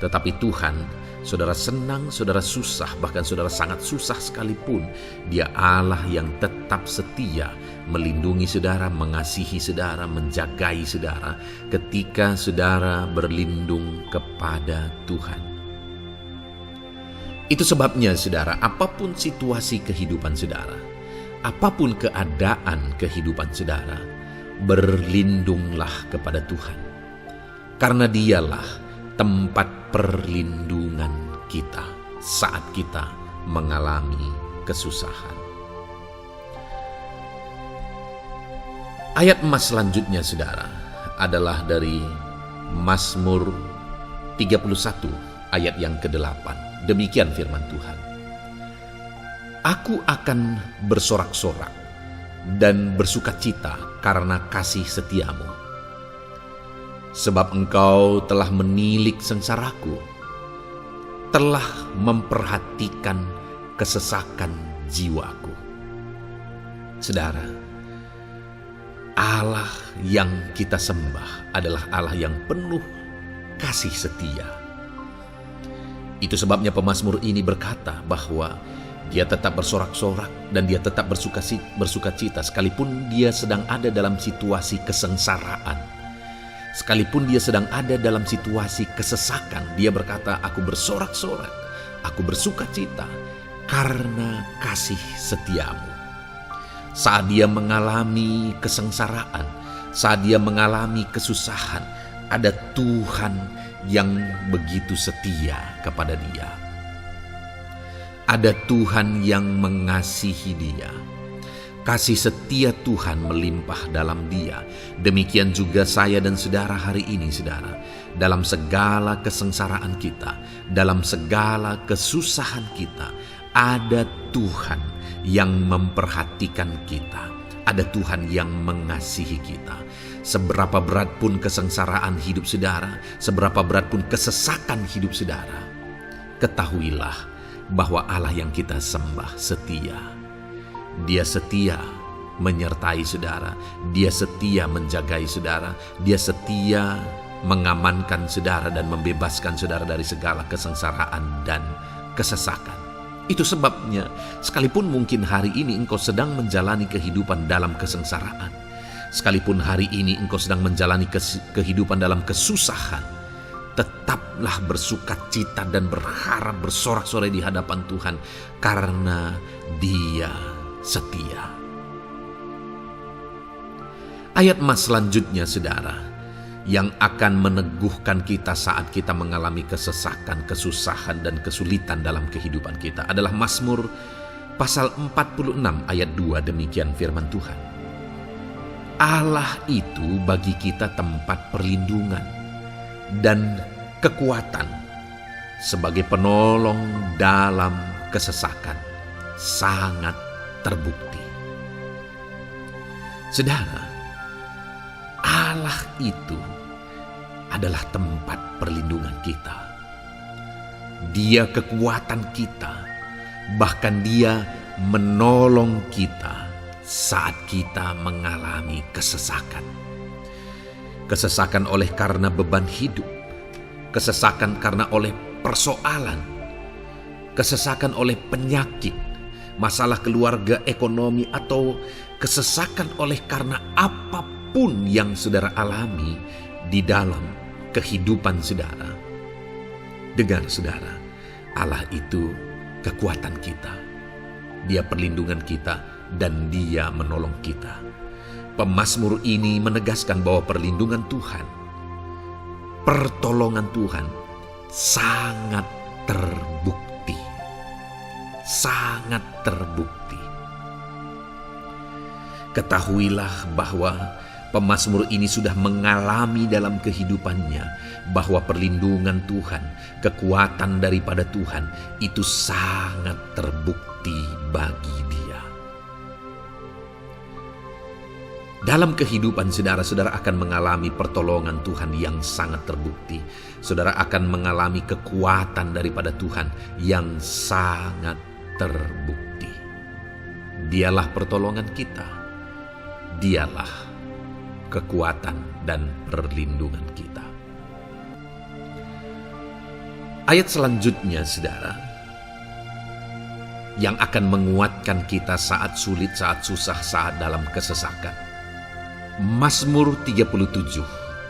Tetapi Tuhan, saudara senang, saudara susah, bahkan saudara sangat susah sekalipun, Dia Allah yang tetap setia melindungi saudara, mengasihi saudara, menjagai saudara ketika saudara berlindung kepada Tuhan. Itu sebabnya saudara, apapun situasi kehidupan saudara, apapun keadaan kehidupan saudara, berlindunglah kepada Tuhan. Karena Dialah tempat perlindungan kita saat kita mengalami kesusahan. Ayat emas selanjutnya saudara adalah dari Mazmur 31 ayat yang ke-8. Demikian firman Tuhan. Aku akan bersorak-sorak dan bersukacita karena kasih setiamu. Sebab engkau telah menilik sengsaraku, telah memperhatikan kesesakan jiwaku. Saudara, Allah yang kita sembah adalah Allah yang penuh kasih setia. Itu sebabnya pemazmur ini berkata bahwa Dia tetap bersorak-sorak dan dia tetap bersuka cita sekalipun dia sedang ada dalam situasi kesengsaraan. Sekalipun dia sedang ada dalam situasi kesesakan, dia berkata, aku bersorak-sorak, aku bersuka cita karena kasih setiamu. Saat dia mengalami kesengsaraan, saat dia mengalami kesusahan, ada Tuhan yang begitu setia kepada dia. Ada Tuhan yang mengasihi dia. Kasih setia Tuhan melimpah dalam dia. Demikian juga saya dan saudara hari ini, saudara. Dalam segala kesengsaraan kita, dalam segala kesusahan kita, ada Tuhan yang memperhatikan kita. Ada Tuhan yang mengasihi kita. Seberapa berat pun kesengsaraan hidup saudara, seberapa berat pun kesesakan hidup saudara, ketahuilah bahwa Allah yang kita sembah setia. Dia setia menyertai saudara, dia setia menjagai saudara, dia setia mengamankan saudara dan membebaskan saudara dari segala kesengsaraan dan kesesakan. Itu sebabnya, sekalipun mungkin hari ini engkau sedang menjalani kehidupan dalam kesengsaraan, sekalipun hari ini engkau sedang menjalani kehidupan dalam kesusahan, tetaplah bersuka cita dan berharap bersorak-sorai di hadapan Tuhan karena Dia setia. Ayat mas selanjutnya, saudara, yang akan meneguhkan kita saat kita mengalami kesesakan, kesusahan, dan kesulitan dalam kehidupan kita adalah Mazmur pasal 46 ayat 2. Demikian firman Tuhan. Allah itu bagi kita tempat perlindungan dan kekuatan sebagai penolong dalam kesesakan sangat terbukti. Saudara, Allah itu adalah tempat perlindungan kita. Dia kekuatan kita, bahkan Dia menolong kita saat kita mengalami kesesakan. Kesesakan oleh karena beban hidup, kesesakan karena oleh persoalan, kesesakan oleh penyakit, masalah keluarga, ekonomi, atau kesesakan oleh karena apapun yang saudara alami di dalam kehidupan saudara. Dengar saudara, Allah itu kekuatan kita. Dia perlindungan kita dan Dia menolong kita. Pemazmur ini menegaskan bahwa perlindungan Tuhan, pertolongan Tuhan sangat terbukti. Sangat terbukti. Ketahuilah bahwa pemazmur ini sudah mengalami dalam kehidupannya bahwa perlindungan Tuhan, kekuatan daripada Tuhan itu sangat terbukti bagi dia. Dalam kehidupan saudara akan mengalami pertolongan Tuhan yang sangat terbukti. Saudara akan mengalami kekuatan daripada Tuhan yang sangat terbukti. Dialah pertolongan kita. Dialah kekuatan dan perlindungan kita. Ayat selanjutnya, saudara, yang akan menguatkan kita saat sulit, saat susah, saat dalam kesesakan. Mazmur 37,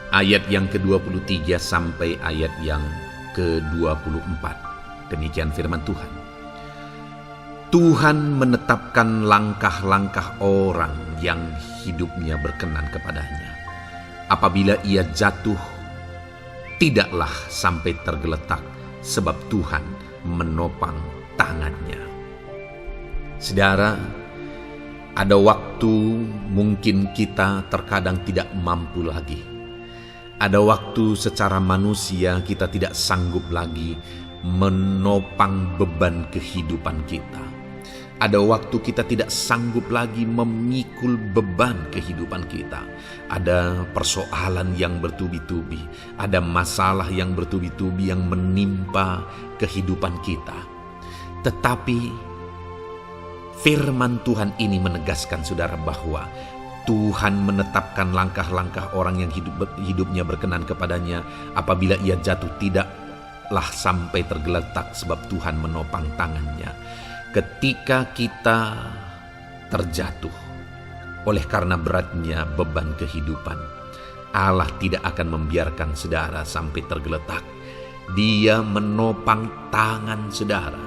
ayat yang ke-23 sampai ayat yang ke-24. Demikian firman Tuhan. Tuhan menetapkan langkah-langkah orang yang hidupnya berkenan kepadanya. Apabila ia jatuh, tidaklah sampai tergeletak, sebab Tuhan menopang tangannya. Saudara, ada waktu mungkin kita terkadang tidak mampu lagi. Ada waktu secara manusia kita tidak sanggup lagi menopang beban kehidupan kita. Ada waktu kita tidak sanggup lagi memikul beban kehidupan kita. Ada persoalan yang bertubi-tubi, ada masalah yang bertubi-tubi yang menimpa kehidupan kita. Tetapi firman Tuhan ini menegaskan saudara bahwa Tuhan menetapkan langkah-langkah orang yang hidupnya berkenan kepadanya. Apabila ia jatuh, tidaklah sampai tergeletak, sebab Tuhan menopang tangannya. ketika kita terjatuh oleh karena beratnya beban kehidupan, Allah tidak akan membiarkan saudara sampai tergeletak. Dia menopang tangan saudara.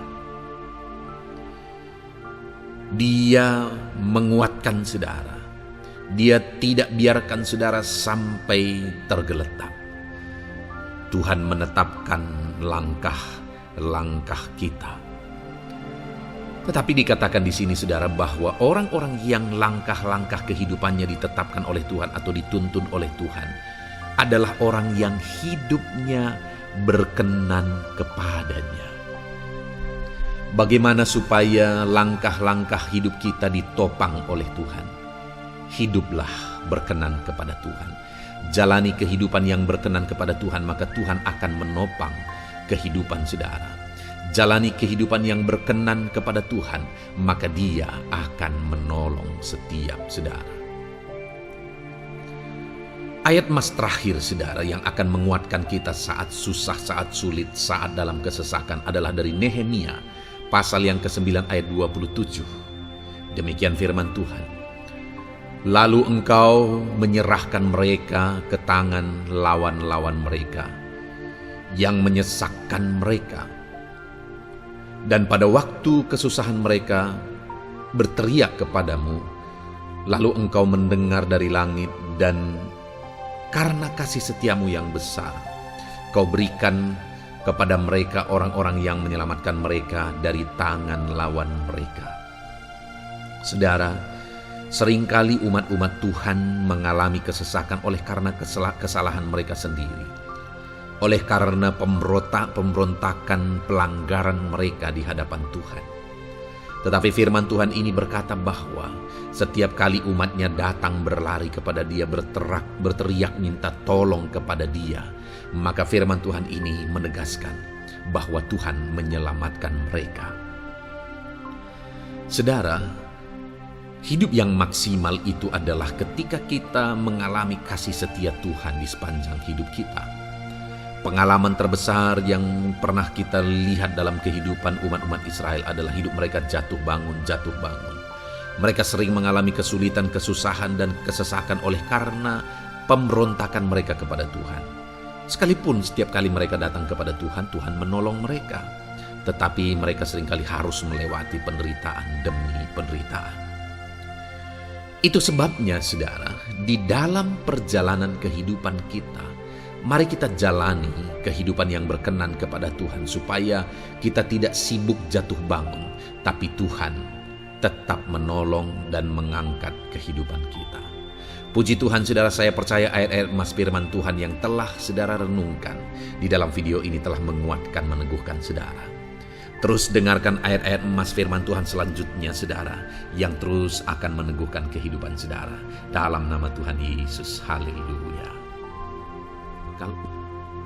Dia menguatkan saudara. Dia tidak biarkan saudara sampai tergeletak. Tuhan menetapkan langkah-langkah kita. Tetapi dikatakan di sini saudara bahwa orang-orang yang langkah-langkah kehidupannya ditetapkan oleh Tuhan atau dituntun oleh Tuhan adalah orang yang hidupnya berkenan kepadanya. Bagaimana supaya langkah-langkah hidup kita ditopang oleh Tuhan? Hiduplah berkenan kepada Tuhan. Jalani kehidupan yang berkenan kepada Tuhan, maka Tuhan akan menopang kehidupan saudara. Jalani kehidupan yang berkenan kepada Tuhan, maka Dia akan menolong setiap saudara. Ayat mas terakhir saudara yang akan menguatkan kita saat susah, saat sulit, saat dalam kesesakan adalah dari Nehemia pasal yang ke-9 ayat 27. Demikian firman Tuhan. Lalu engkau menyerahkan mereka ke tangan lawan-lawan mereka yang menyesakkan mereka. Dan pada waktu kesusahan mereka berteriak kepadamu, lalu engkau mendengar dari langit dan karena kasih setiamu yang besar, kau berikan kepada mereka orang-orang yang menyelamatkan mereka dari tangan lawan mereka. Saudara, seringkali umat-umat Tuhan mengalami kesesakan oleh karena kesalahan mereka sendiri. Oleh karena pemberontakan, pelanggaran mereka di hadapan Tuhan. Tetapi firman Tuhan ini berkata bahwa setiap kali umatnya datang berlari kepada Dia, berteriak minta tolong kepada Dia, maka firman Tuhan ini menegaskan bahwa Tuhan menyelamatkan mereka. Saudara, hidup yang maksimal itu adalah ketika kita mengalami kasih setia Tuhan di sepanjang hidup kita. Pengalaman terbesar yang pernah kita lihat dalam kehidupan umat-umat Israel adalah hidup mereka jatuh bangun. Mereka sering mengalami kesulitan, kesusahan, dan kesesakan oleh karena pemberontakan mereka kepada Tuhan. Sekalipun setiap kali mereka datang kepada Tuhan, Tuhan menolong mereka. Tetapi mereka seringkali harus melewati penderitaan demi penderitaan. Itu sebabnya, saudara, di dalam perjalanan kehidupan kita, mari kita jalani kehidupan yang berkenan kepada Tuhan supaya kita tidak sibuk jatuh bangun, tapi Tuhan tetap menolong dan mengangkat kehidupan kita. Puji Tuhan saudara, saya percaya ayat-ayat emas firman Tuhan yang telah saudara renungkan di dalam video ini telah menguatkan, meneguhkan saudara. Terus dengarkan ayat-ayat emas firman Tuhan selanjutnya saudara, yang terus akan meneguhkan kehidupan saudara. Dalam nama Tuhan Yesus, haleluya.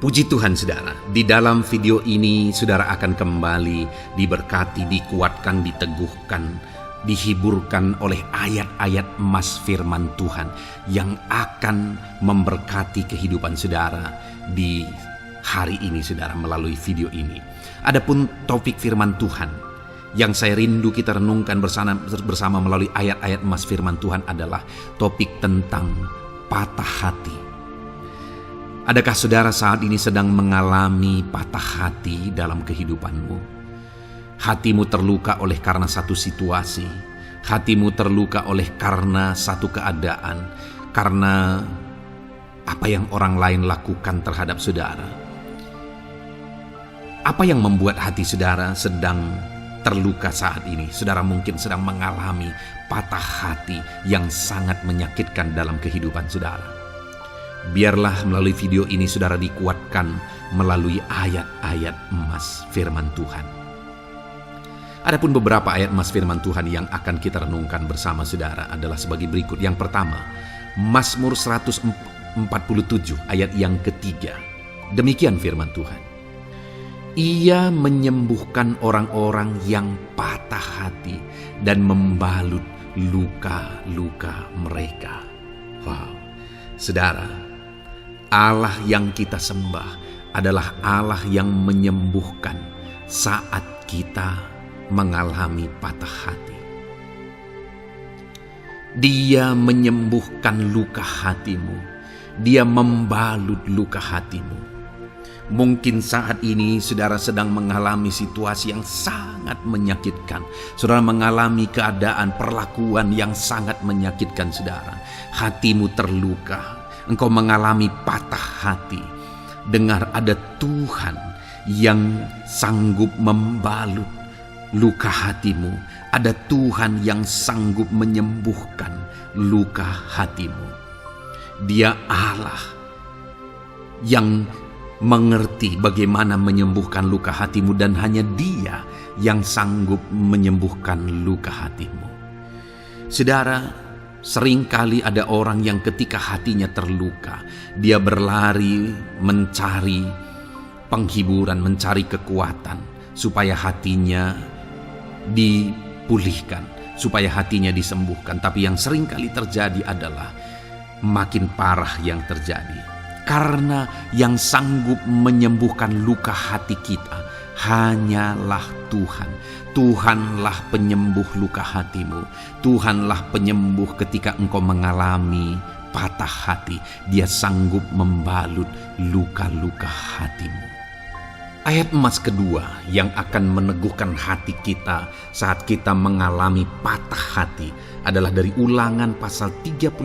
Puji Tuhan saudara, di dalam video ini saudara akan kembali diberkati, dikuatkan, diteguhkan, dihiburkan oleh ayat-ayat emas firman Tuhan yang akan memberkati kehidupan saudara di hari ini saudara melalui video ini. Adapun topik firman Tuhan yang saya rindu kita renungkan bersama melalui ayat-ayat emas firman Tuhan adalah topik tentang patah hati. Adakah saudara saat ini sedang mengalami patah hati dalam kehidupanmu? Hatimu terluka oleh karena satu situasi. Hatimu terluka oleh karena satu keadaan. Karena apa yang orang lain lakukan terhadap saudara. Apa yang membuat hati saudara sedang terluka saat ini? Saudara mungkin sedang mengalami patah hati yang sangat menyakitkan dalam kehidupan saudara. Biarlah melalui video ini saudara dikuatkan melalui ayat-ayat emas firman Tuhan. Adapun beberapa ayat emas firman Tuhan yang akan kita renungkan bersama saudara adalah sebagai berikut. Yang pertama, Mazmur 147 ayat yang ketiga. Demikian firman Tuhan. Ia menyembuhkan orang-orang yang patah hati dan membalut luka-luka mereka. Wow, saudara, Allah yang kita sembah adalah Allah yang menyembuhkan saat kita mengalami patah hati. Dia menyembuhkan luka hatimu. Dia membalut luka hatimu. Mungkin saat ini saudara sedang mengalami situasi yang sangat menyakitkan. Saudara mengalami keadaan perlakuan yang sangat menyakitkan saudara. Hatimu terluka. Engkau mengalami patah hati. Dengar, ada Tuhan yang sanggup membalut luka hatimu. Ada Tuhan yang sanggup menyembuhkan luka hatimu. Dia Allah yang mengerti bagaimana menyembuhkan luka hatimu, dan hanya Dia yang sanggup menyembuhkan luka hatimu. Saudara, seringkali ada orang yang ketika hatinya terluka, dia berlari mencari penghiburan, mencari kekuatan supaya hatinya dipulihkan, supaya hatinya disembuhkan. Tapi yang seringkali terjadi adalah makin parah yang terjadi. Karena yang sanggup menyembuhkan luka hati kita hanyalah Tuhan. Tuhanlah penyembuh luka hatimu. Tuhanlah penyembuh ketika engkau mengalami patah hati. Dia sanggup membalut luka-luka hatimu. Ayat emas kedua yang akan meneguhkan hati kita saat kita mengalami patah hati adalah dari Ulangan pasal 31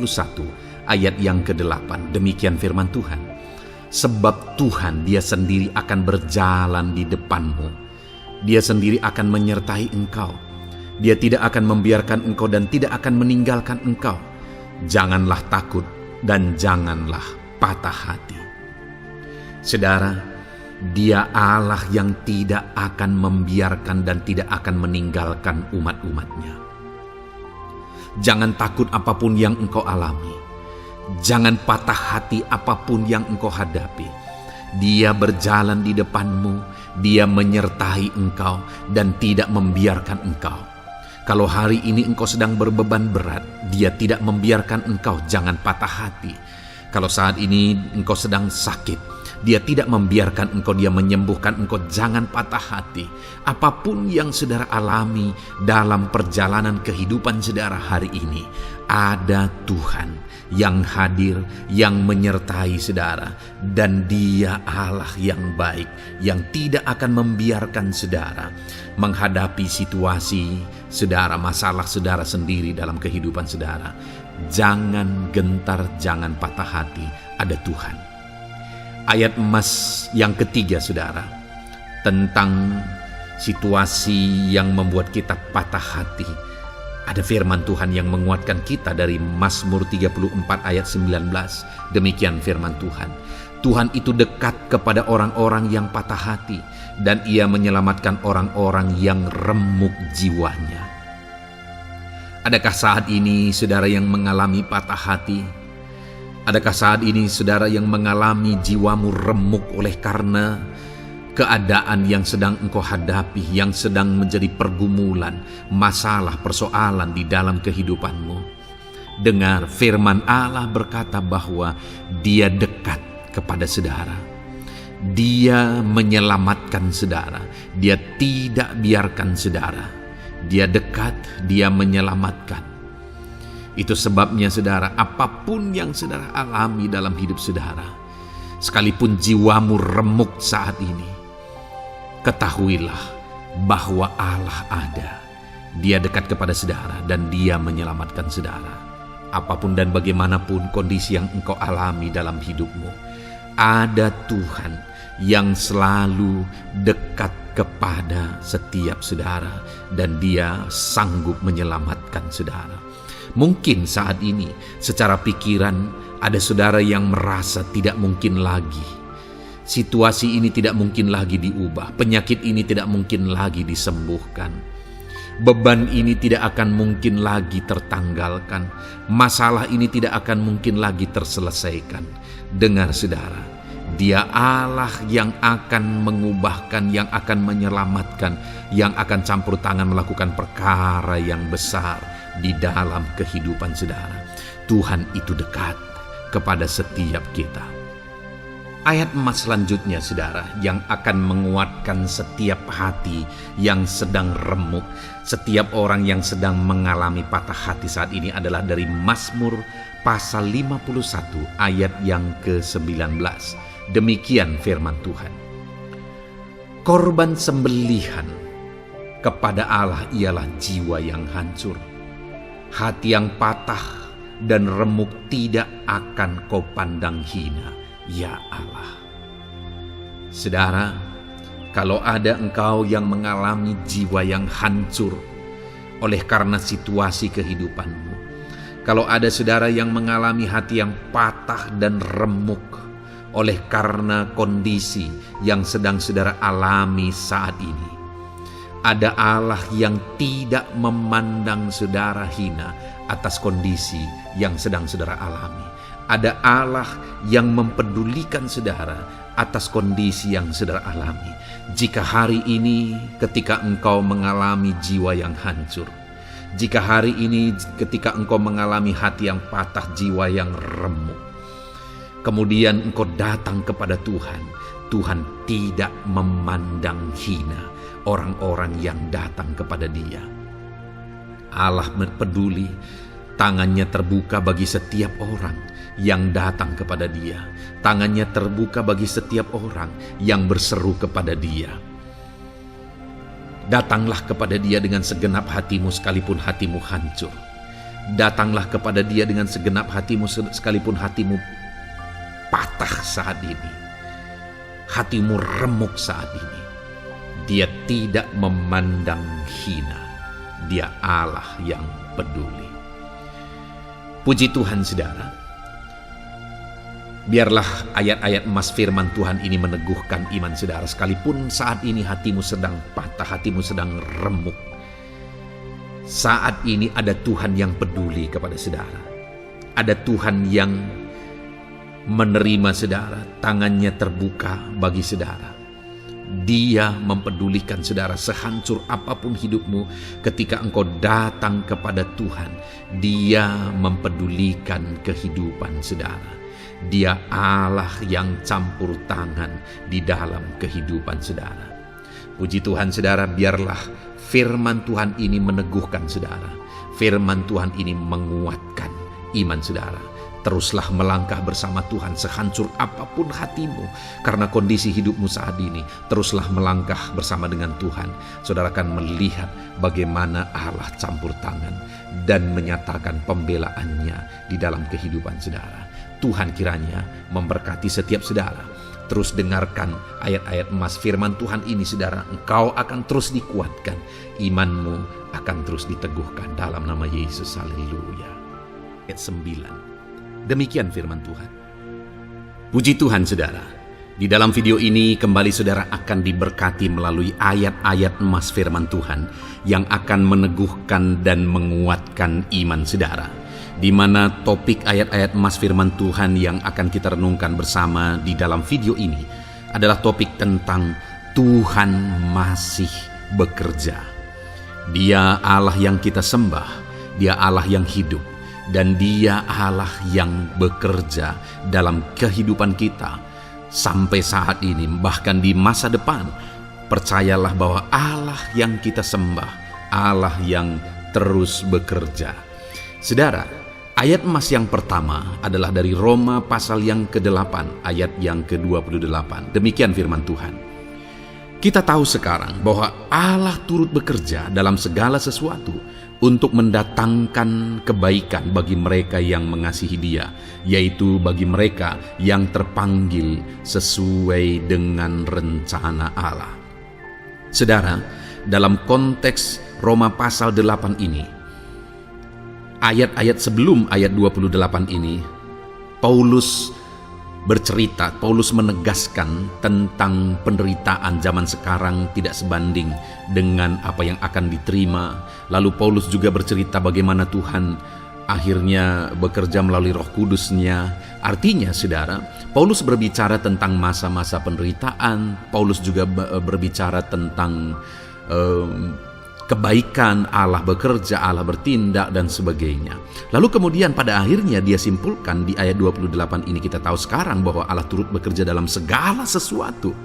ayat yang ke-8. Demikian firman Tuhan. Sebab Tuhan Dia sendiri akan berjalan di depanmu. Dia sendiri akan menyertai engkau. Dia tidak akan membiarkan engkau dan tidak akan meninggalkan engkau. Janganlah takut dan janganlah patah hati. Saudara, Dia Allah yang tidak akan membiarkan dan tidak akan meninggalkan umat-umatnya. Jangan takut apapun yang engkau alami. Jangan patah hati apapun yang engkau hadapi. Dia berjalan di depanmu. Dia menyertai engkau dan tidak membiarkan engkau. Kalau hari ini engkau sedang berbeban berat, Dia tidak membiarkan engkau. Jangan patah hati. Kalau saat ini engkau sedang sakit, Dia tidak membiarkan engkau, Dia menyembuhkan engkau. Jangan patah hati. Apapun yang saudara alami dalam perjalanan kehidupan saudara hari ini, ada Tuhan yang hadir, yang menyertai saudara. Dan Dia Allah yang baik, yang tidak akan membiarkan saudara menghadapi situasi saudara, masalah saudara sendiri dalam kehidupan saudara. Jangan gentar, jangan patah hati. Ada Tuhan. Ayat emas yang ketiga saudara, tentang situasi yang membuat kita patah hati. Ada firman Tuhan yang menguatkan kita dari Mazmur 34 ayat 19. Demikian firman Tuhan. Tuhan itu dekat kepada orang-orang yang patah hati, dan Ia menyelamatkan orang-orang yang remuk jiwanya. Adakah saat ini saudara yang mengalami patah hati? Adakah saat ini saudara yang mengalami jiwamu remuk oleh karena keadaan yang sedang engkau hadapi, yang sedang menjadi pergumulan, masalah, persoalan di dalam kehidupanmu? Dengar, firman Allah berkata bahwa Dia dekat kepada saudara. Dia menyelamatkan saudara. Dia tidak biarkan saudara. Dia dekat, Dia menyelamatkan. Itu sebabnya saudara, apapun yang saudara alami dalam hidup saudara, sekalipun jiwamu remuk saat ini, ketahuilah bahwa Allah ada. Dia dekat kepada saudara dan Dia menyelamatkan saudara. Apapun dan bagaimanapun kondisi yang engkau alami dalam hidupmu, ada Tuhan yang selalu dekat kepada setiap saudara, dan Dia sanggup menyelamatkan saudara. Mungkin saat ini secara pikiran ada saudara yang merasa tidak mungkin lagi. Situasi ini tidak mungkin lagi diubah. Penyakit ini tidak mungkin lagi disembuhkan. Beban ini tidak akan mungkin lagi tertanggalkan. Masalah ini tidak akan mungkin lagi terselesaikan. Dengar saudara, Dia Allah yang akan mengubahkan, yang akan menyelamatkan, yang akan campur tangan melakukan perkara yang besar di dalam kehidupan saudara. Tuhan itu dekat kepada setiap kita. Ayat emas selanjutnya, saudara, yang akan menguatkan setiap hati yang sedang remuk, setiap orang yang sedang mengalami patah hati saat ini adalah dari Mazmur pasal 51 ayat yang ke-19. Demikian firman Tuhan. Korban sembelihan kepada Allah ialah jiwa yang hancur. Hati yang patah dan remuk tidak akan kau pandang hina, ya Allah. Saudara, kalau ada engkau yang mengalami jiwa yang hancur oleh karena situasi kehidupanmu, kalau ada saudara yang mengalami hati yang patah dan remuk oleh karena kondisi yang sedang saudara alami saat ini, ada Allah yang tidak memandang saudara hina atas kondisi yang sedang saudara alami. Ada Allah yang mempedulikan saudara atas kondisi yang saudara alami. Jika hari ini ketika engkau mengalami jiwa yang hancur, jika hari ini ketika engkau mengalami hati yang patah, jiwa yang remuk, kemudian engkau datang kepada Tuhan, Tuhan tidak memandang hina orang-orang yang datang kepada Dia. Allah peduli, tangannya terbuka bagi setiap orang yang datang kepada Dia. Tangannya terbuka bagi setiap orang yang berseru kepada Dia. Datanglah kepada Dia dengan segenap hatimu sekalipun hatimu hancur. Datanglah kepada Dia dengan segenap hatimu sekalipun hatimu patah saat ini. Hatimu remuk saat ini. Dia tidak memandang hina. Dia Allah yang peduli. Puji Tuhan, saudara. Biarlah ayat-ayat emas firman Tuhan ini meneguhkan iman saudara. Sekalipun saat ini hatimu sedang patah, hatimu sedang remuk, saat ini ada Tuhan yang peduli kepada saudara. Ada Tuhan yang menerima saudara, tangannya terbuka bagi saudara. Dia mempedulikan saudara sehancur apapun hidupmu. Ketika engkau datang kepada Tuhan, Dia mempedulikan kehidupan saudara. Dia Allah yang campur tangan di dalam kehidupan saudara. Puji Tuhan, saudara, biarlah firman Tuhan ini meneguhkan saudara. Firman Tuhan ini menguatkan iman saudara. Teruslah melangkah bersama Tuhan sehancur apapun hatimu karena kondisi hidupmu saat ini. Teruslah melangkah bersama dengan Tuhan. Saudara akan melihat bagaimana Allah campur tangan dan menyatakan pembelaannya di dalam kehidupan saudara. Tuhan kiranya memberkati setiap saudara. Terus dengarkan ayat-ayat emas firman Tuhan ini, saudara. Engkau akan terus dikuatkan. Imanmu akan terus diteguhkan dalam nama Yesus. Haleluya. Ayat 9. Demikian firman Tuhan. Puji Tuhan, saudara. Di dalam video ini kembali saudara akan diberkati melalui ayat-ayat emas firman Tuhan yang akan meneguhkan dan menguatkan iman saudara. Di mana topik ayat-ayat emas firman Tuhan yang akan kita renungkan bersama di dalam video ini adalah topik tentang Tuhan masih bekerja. Dia Allah yang kita sembah, Dia Allah yang hidup, dan Dia Allah yang bekerja dalam kehidupan kita sampai saat ini, bahkan di masa depan. Percayalah bahwa Allah yang kita sembah, Allah yang terus bekerja. Saudara, ayat emas yang pertama adalah dari Roma pasal yang ke-8 ayat yang ke-28. Demikian firman Tuhan. Kita tahu sekarang bahwa Allah turut bekerja dalam segala sesuatu untuk mendatangkan kebaikan bagi mereka yang mengasihi Dia, yaitu bagi mereka yang terpanggil sesuai dengan rencana Allah. Saudara, dalam konteks Roma pasal 8 ini, ayat-ayat sebelum ayat 28 ini, Paulus bercerita, Paulus menegaskan tentang penderitaan zaman sekarang tidak sebanding dengan apa yang akan diterima. Lalu Paulus juga bercerita bagaimana Tuhan akhirnya bekerja melalui Roh Kudus-Nya. Artinya, saudara, Paulus berbicara tentang masa-masa penderitaan. Paulus juga berbicara tentang kebaikan, Allah bekerja, Allah bertindak, dan sebagainya. Lalu kemudian pada akhirnya dia simpulkan di ayat 28 ini, kita tahu sekarang bahwa Allah turut bekerja dalam segala sesuatu.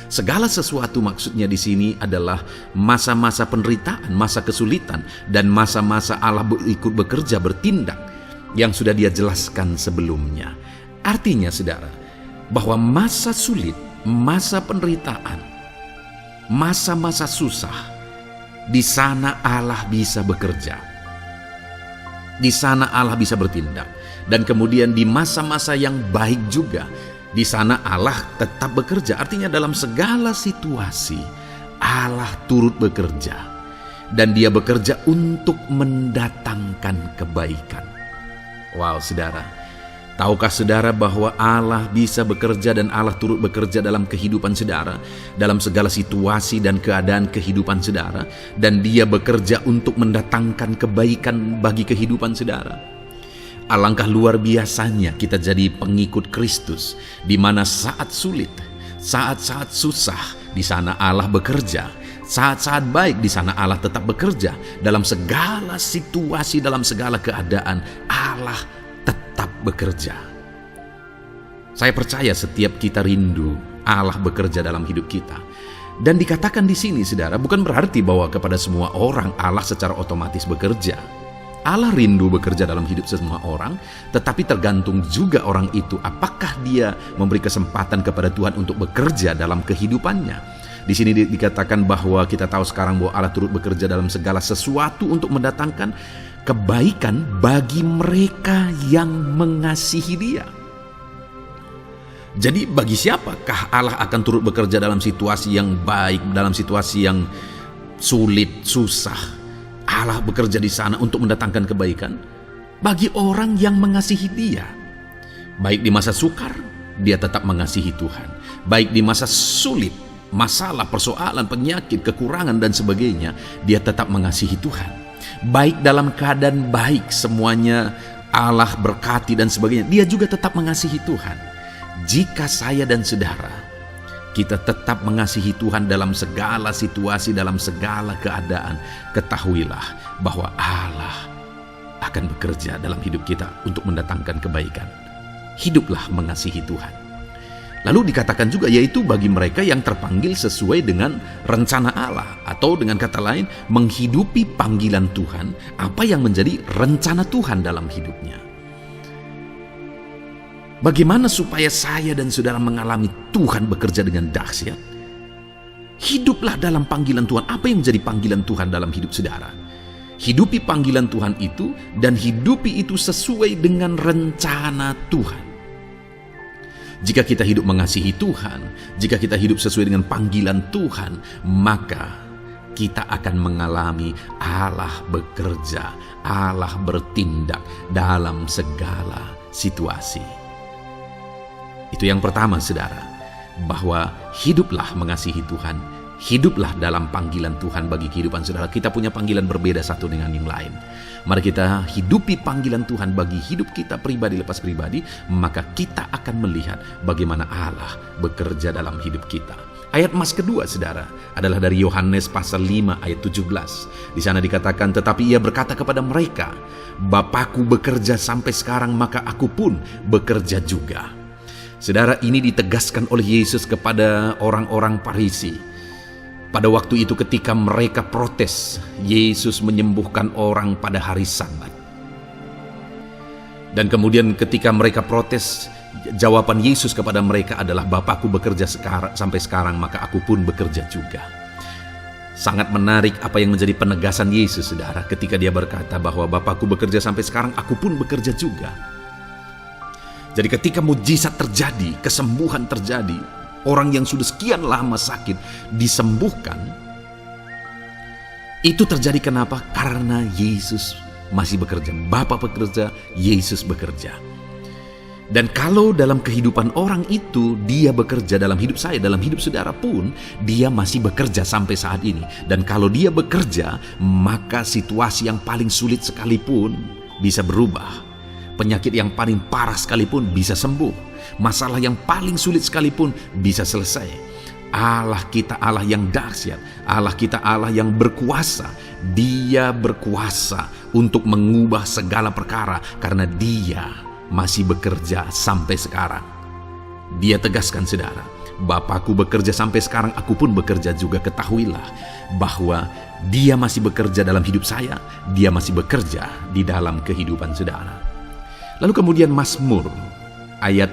Segala sesuatu maksudnya di sini adalah masa-masa penderitaan, masa kesulitan, dan masa-masa Allah ikut bekerja, bertindak, yang sudah dia jelaskan sebelumnya. Artinya saudara, bahwa masa sulit, masa penderitaan, masa-masa susah, di sana Allah bisa bekerja. Di sana Allah bisa bertindak. Dan kemudian di masa-masa yang baik juga, di sana Allah tetap bekerja. Artinya dalam segala situasi Allah turut bekerja. Dan dia bekerja untuk mendatangkan kebaikan. Wow, saudara. Tahukah saudara bahwa Allah bisa bekerja dan Allah turut bekerja dalam kehidupan saudara, dalam segala situasi dan keadaan kehidupan saudara, dan dia bekerja untuk mendatangkan kebaikan bagi kehidupan saudara. Alangkah luar biasanya kita jadi pengikut Kristus, di mana saat sulit, saat-saat susah, di sana Allah bekerja. Saat-saat baik, di sana Allah tetap bekerja. Dalam segala situasi, dalam segala keadaan, Allah tetap bekerja. Saya percaya setiap kita rindu Allah bekerja dalam hidup kita. Dan dikatakan di sini, saudara, bukan berarti bahwa kepada semua orang Allah secara otomatis bekerja. Allah rindu bekerja dalam hidup semua orang, tetapi tergantung juga orang itu apakah dia memberi kesempatan kepada Tuhan untuk bekerja dalam kehidupannya. Di sini dikatakan bahwa kita tahu sekarang bahwa Allah turut bekerja dalam segala sesuatu untuk mendatangkan kebaikan bagi mereka yang mengasihi Dia. Jadi bagi siapakah Allah akan turut bekerja dalam situasi yang baik, dalam situasi yang sulit, susah? Allah bekerja di sana untuk mendatangkan kebaikan bagi orang yang mengasihi Dia. Baik di masa sukar, dia tetap mengasihi Tuhan. Baik di masa sulit, masalah, persoalan, penyakit, kekurangan, dan sebagainya, dia tetap mengasihi Tuhan. Baik dalam keadaan baik, semuanya Allah berkati dan sebagainya, dia juga tetap mengasihi Tuhan. Jika saya dan saudara, kita tetap mengasihi Tuhan dalam segala situasi, dalam segala keadaan, ketahuilah bahwa Allah akan bekerja dalam hidup kita untuk mendatangkan kebaikan. Hiduplah mengasihi Tuhan. Lalu dikatakan juga, yaitu bagi mereka yang terpanggil sesuai dengan rencana Allah, atau dengan kata lain, menghidupi panggilan Tuhan, apa yang menjadi rencana Tuhan dalam hidupnya. Bagaimana supaya saya dan saudara mengalami Tuhan bekerja dengan dahsyat? Hiduplah dalam panggilan Tuhan. Apa yang menjadi panggilan Tuhan dalam hidup saudara? Hidupi panggilan Tuhan itu, dan hidupi itu sesuai dengan rencana Tuhan. Jika kita hidup mengasihi Tuhan, jika kita hidup sesuai dengan panggilan Tuhan, maka kita akan mengalami Allah bekerja, Allah bertindak dalam segala situasi. Itu yang pertama, saudara, bahwa hiduplah mengasihi Tuhan, hiduplah dalam panggilan Tuhan bagi kehidupan saudara. Kita punya panggilan berbeda satu dengan yang lain. Mari kita hidupi panggilan Tuhan bagi hidup kita pribadi lepas pribadi, maka kita akan melihat bagaimana Allah bekerja dalam hidup kita. Ayat emas kedua, saudara, adalah dari Yohanes pasal 5 ayat 17. Di sana dikatakan, tetapi ia berkata kepada mereka, Bapakku bekerja sampai sekarang, maka aku pun bekerja juga. Saudara, ini ditegaskan oleh Yesus kepada orang-orang Farisi. Pada waktu itu ketika mereka protes, Yesus menyembuhkan orang pada hari Sabat. Dan kemudian ketika mereka protes, jawaban Yesus kepada mereka adalah, Bapakku bekerja sampai sekarang, maka aku pun bekerja juga. Sangat menarik apa yang menjadi penegasan Yesus, saudara, ketika dia berkata bahwa Bapakku bekerja sampai sekarang, aku pun bekerja juga. Jadi ketika mujizat terjadi, kesembuhan terjadi, orang yang sudah sekian lama sakit disembuhkan, itu terjadi kenapa? Karena Yesus masih bekerja. Bapa bekerja, Yesus bekerja. Dan kalau dalam kehidupan orang itu, dia bekerja dalam hidup saya, dalam hidup saudara pun, dia masih bekerja sampai saat ini. Dan kalau dia bekerja, maka situasi yang paling sulit sekalipun bisa berubah. Penyakit yang paling parah sekalipun bisa sembuh. Masalah yang paling sulit sekalipun bisa selesai. Allah kita Allah yang dahsyat, Allah kita Allah yang berkuasa. Dia berkuasa untuk mengubah segala perkara karena Dia masih bekerja sampai sekarang. Dia tegaskan, saudara, Bapakku bekerja sampai sekarang, aku pun bekerja juga. Ketahuilah bahwa Dia masih bekerja dalam hidup saya, Dia masih bekerja di dalam kehidupan saudara. Lalu kemudian Mazmur ayat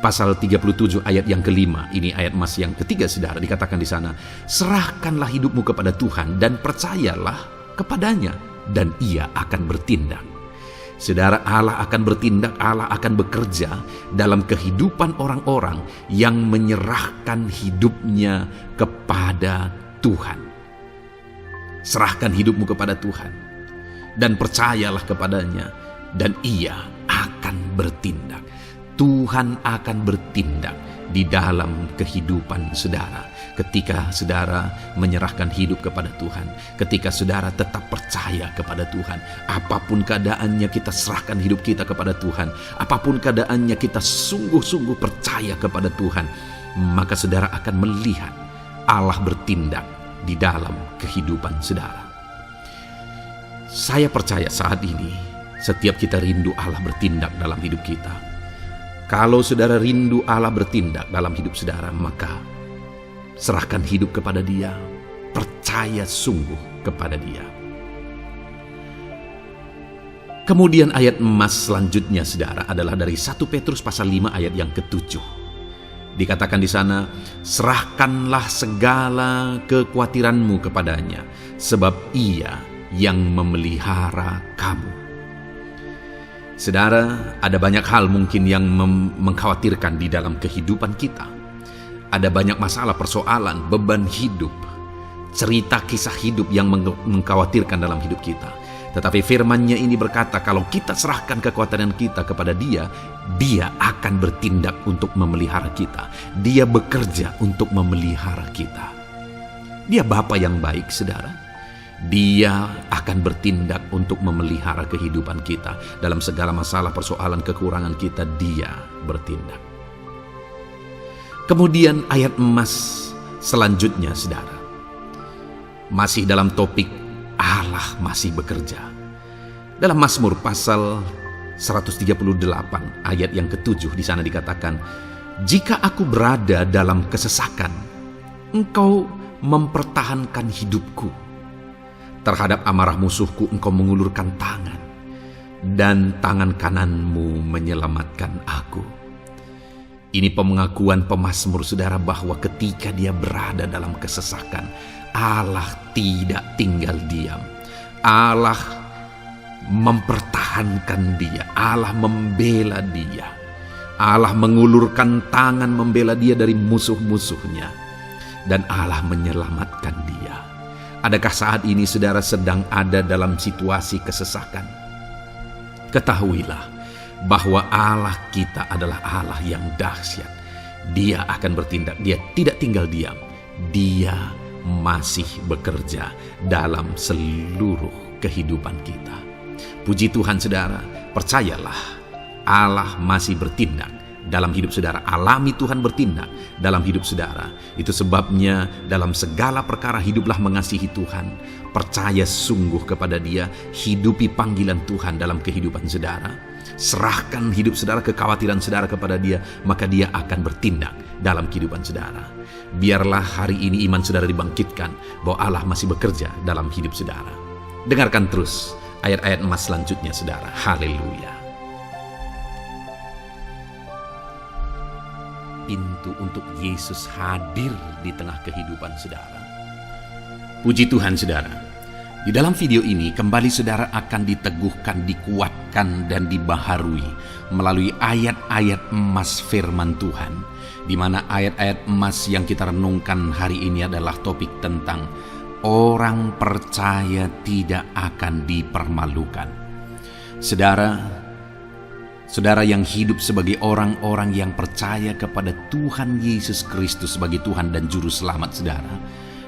pasal 37 ayat yang kelima, ini ayat emas yang ketiga saudara, dikatakan di sana, serahkanlah hidupmu kepada Tuhan dan percayalah kepadanya dan Ia akan bertindak. Saudara, Allah akan bertindak, Allah akan bekerja dalam kehidupan orang-orang yang menyerahkan hidupnya kepada Tuhan. Serahkan hidupmu kepada Tuhan dan percayalah kepadanya dan Ia akan bertindak. Tuhan akan bertindak di dalam kehidupan saudara ketika saudara menyerahkan hidup kepada Tuhan, ketika saudara tetap percaya kepada Tuhan. Apapun keadaannya, kita serahkan hidup kita kepada Tuhan. Apapun keadaannya, kita sungguh-sungguh percaya kepada Tuhan, maka saudara akan melihat Allah bertindak di dalam kehidupan saudara. Saya percaya saat ini setiap kita rindu Allah bertindak dalam hidup kita. Kalau saudara rindu Allah bertindak dalam hidup saudara, maka serahkan hidup kepada Dia, percaya sungguh kepada Dia. Kemudian ayat emas selanjutnya saudara adalah dari 1 Petrus pasal 5 ayat yang ke-7. Dikatakan di sana, serahkanlah segala kekhawatiranmu kepadanya, sebab Ia yang memelihara kamu. Saudara, ada banyak hal mungkin yang mengkhawatirkan di dalam kehidupan kita. Ada banyak masalah, persoalan, beban hidup, cerita kisah hidup yang mengkhawatirkan dalam hidup kita. Tetapi firman-Nya ini berkata, kalau kita serahkan kekhawatiran kita kepada Dia, Dia akan bertindak untuk memelihara kita. Dia bekerja untuk memelihara kita. Dia Bapa yang baik, saudara. Dia akan bertindak untuk memelihara kehidupan kita. Dalam segala masalah, persoalan, kekurangan kita, Dia bertindak. Kemudian ayat emas selanjutnya, saudara, masih dalam topik Allah masih bekerja. Dalam Mazmur pasal 138 ayat yang ke-7 di sana dikatakan, jika aku berada dalam kesesakan, Engkau mempertahankan hidupku. Terhadap amarah musuhku Engkau mengulurkan tangan, dan tangan kananmu menyelamatkan aku. Ini pengakuan pemazmur saudara bahwa ketika dia berada dalam kesesakan, Allah tidak tinggal diam. Allah mempertahankan dia, Allah membela dia. Allah mengulurkan tangan membela dia dari musuh-musuhnya, dan Allah menyelamatkan dia. Adakah saat ini saudara sedang ada dalam situasi kesesakan? Ketahuilah bahwa Allah kita adalah Allah yang dahsyat. Dia akan bertindak, Dia tidak tinggal diam. Dia masih bekerja dalam seluruh kehidupan kita. Puji Tuhan saudara, percayalah Allah masih bertindak dalam hidup saudara. Alami Tuhan bertindak dalam hidup saudara. Itu sebabnya dalam segala perkara hiduplah mengasihi Tuhan. Percaya sungguh kepada Dia. Hidupi panggilan Tuhan dalam kehidupan saudara. Serahkan hidup saudara, kekhawatiran saudara kepada Dia, maka Dia akan bertindak dalam kehidupan saudara. Biarlah hari ini iman saudara dibangkitkan bahwa Allah masih bekerja dalam hidup saudara. Dengarkan terus ayat-ayat emas selanjutnya saudara. Haleluya. Pintu untuk Yesus hadir di tengah kehidupan saudara. Puji Tuhan saudara. Di dalam video ini kembali saudara akan diteguhkan, dikuatkan dan dibaharui melalui ayat-ayat emas firman Tuhan, di mana ayat-ayat emas yang kita renungkan hari ini adalah topik tentang orang percaya tidak akan dipermalukan. Saudara yang hidup sebagai orang-orang yang percaya kepada Tuhan Yesus Kristus sebagai Tuhan dan Juru Selamat saudara,